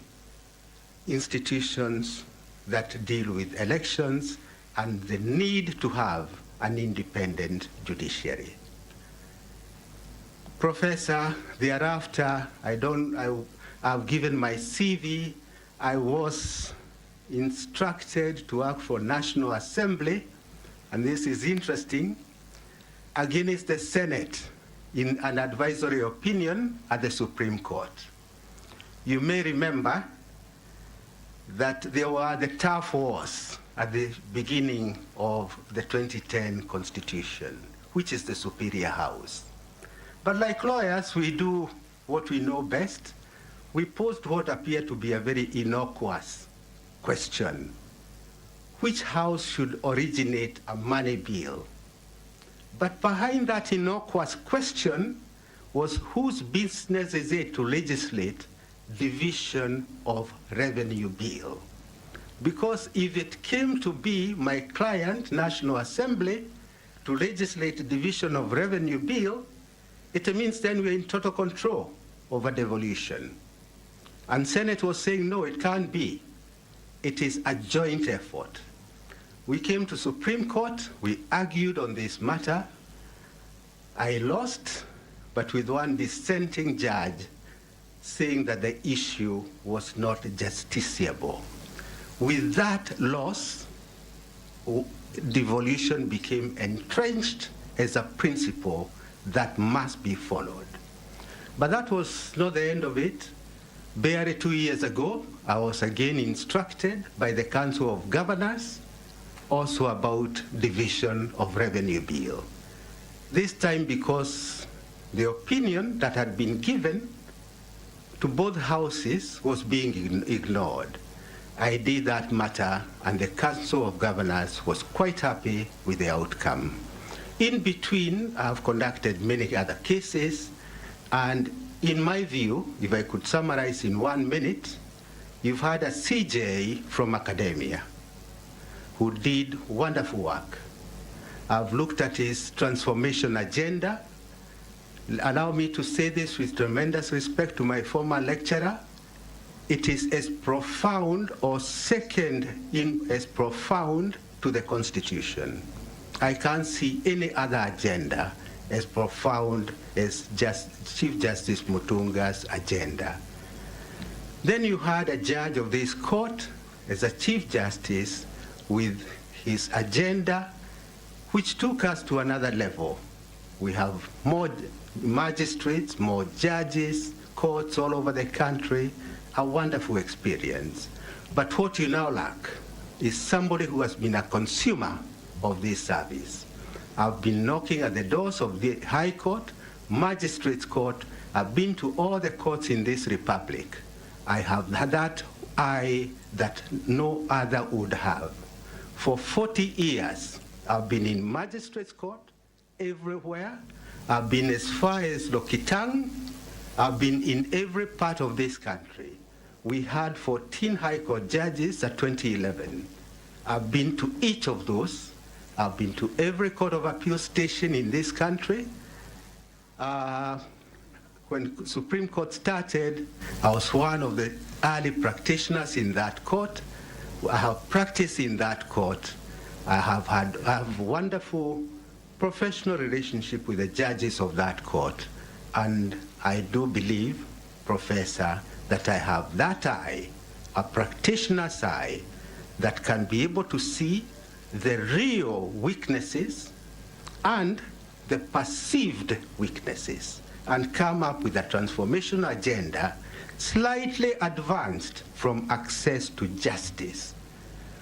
institutions that deal with elections and the need to have an independent judiciary. Professor, thereafter, I've given my CV. I was instructed to work for National Assembly, and this is interesting, against the Senate in an advisory opinion at the Supreme Court. You may remember that there were the tough wars at the beginning of the 2010 Constitution, which is the superior house. But like lawyers, we do what we know best. We posed what appeared to be a very innocuous question. Which house should originate a money bill? But behind that innocuous question was whose business is it to legislate division of revenue bill? Because if it came to be my client, National Assembly, to legislate division of revenue bill, it means then we're in total control over devolution. And Senate was saying, no, it can't be. It is a joint effort. We came to Supreme Court, we argued on this matter. I lost, but with one dissenting judge saying that the issue was not justiciable. With that loss, devolution became entrenched as a principle that must be followed. But that was not the end of it. Barely 2 years ago, I was again instructed by the Council of Governors also about division of revenue bill. This time because the opinion that had been given to both houses was being ignored. I did that matter, and the Council of Governors was quite happy with the outcome. In between, I've conducted many other cases, and in my view, if I could summarize in 1 minute, you've had a CJ from academia who did wonderful work. I've looked at his transformation agenda. Allow me to say this with tremendous respect to my former lecturer. It is as profound or second in as profound to the Constitution. I can't see any other agenda as profound as Chief Justice Mutunga's agenda. Then you had a judge of this court as a Chief Justice with his agenda, which took us to another level. We have more magistrates, more judges, courts all over the country, a wonderful experience. But what you now lack is somebody who has been a consumer of this service. I've been knocking at the doors of the High Court, Magistrates Court. I've been to all the courts in this republic. I have that eye that no other would have. For 40 years, I've been in Magistrates Court everywhere. I've been as far as Lokitang. I've been in every part of this country. We had 14 High Court judges at 2011. I've been to each of those. I've been to every Court of Appeal station in this country. When Supreme Court started, I was one of the early practitioners in that court. I have practiced in that court. I have wonderful professional relationship with the judges of that court. And I do believe, Professor, that I have that eye, a practitioner's eye, that can be able to see the real weaknesses and the perceived weaknesses and come up with a transformation agenda slightly advanced from access to justice.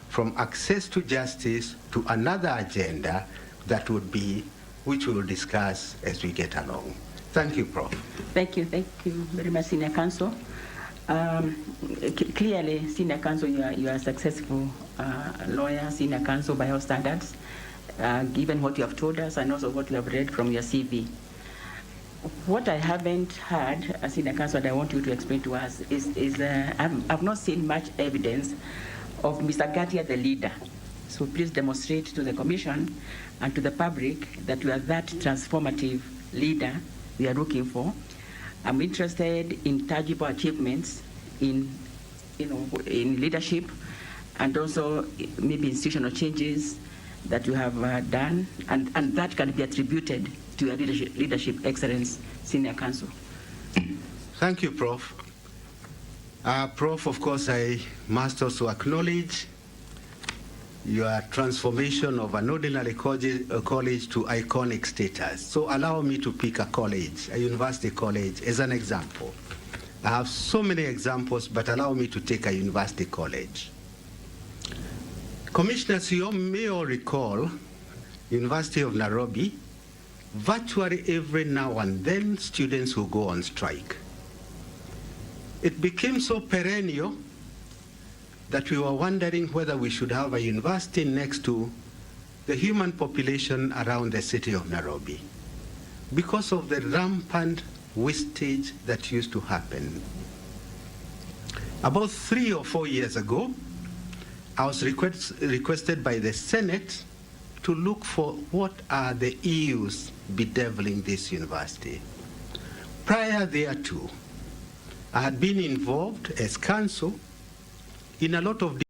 From access to justice to another agenda that would be, which we will discuss as we get along. Thank you, Prof. Thank you very much, Senior Counsel. Clearly, Senior Counsel, you are a successful lawyer, Senior Counsel by all standards, given what you have told us and also what you have read from your CV. What I haven't heard, as Senior Counsel, that I want you to explain to us is I've not seen much evidence of Mr. Gatia, the leader. So please demonstrate to the Commission and to the public that you are that transformative leader we are looking for. I'm interested in tangible achievements in leadership and also maybe institutional changes that you have done, and that can be attributed to your leadership excellence, Senior Counsel. Thank you, Prof. Prof, of course, I must also acknowledge your transformation of an ordinary college to iconic status. So allow me to pick a college, a university college, as an example. I have so many examples, but allow me to take a university college. Commissioners, you may all recall, University of Nairobi, virtually every now and then students will go on strike. It became so perennial that we were wondering whether we should have a university next to the human population around the city of Nairobi because of the rampant wastage that used to happen. About 3 or 4 years ago, I was requested by the Senate to look for what are the issues bedeviling this university. Prior thereto, I had been involved as counsel in a lot of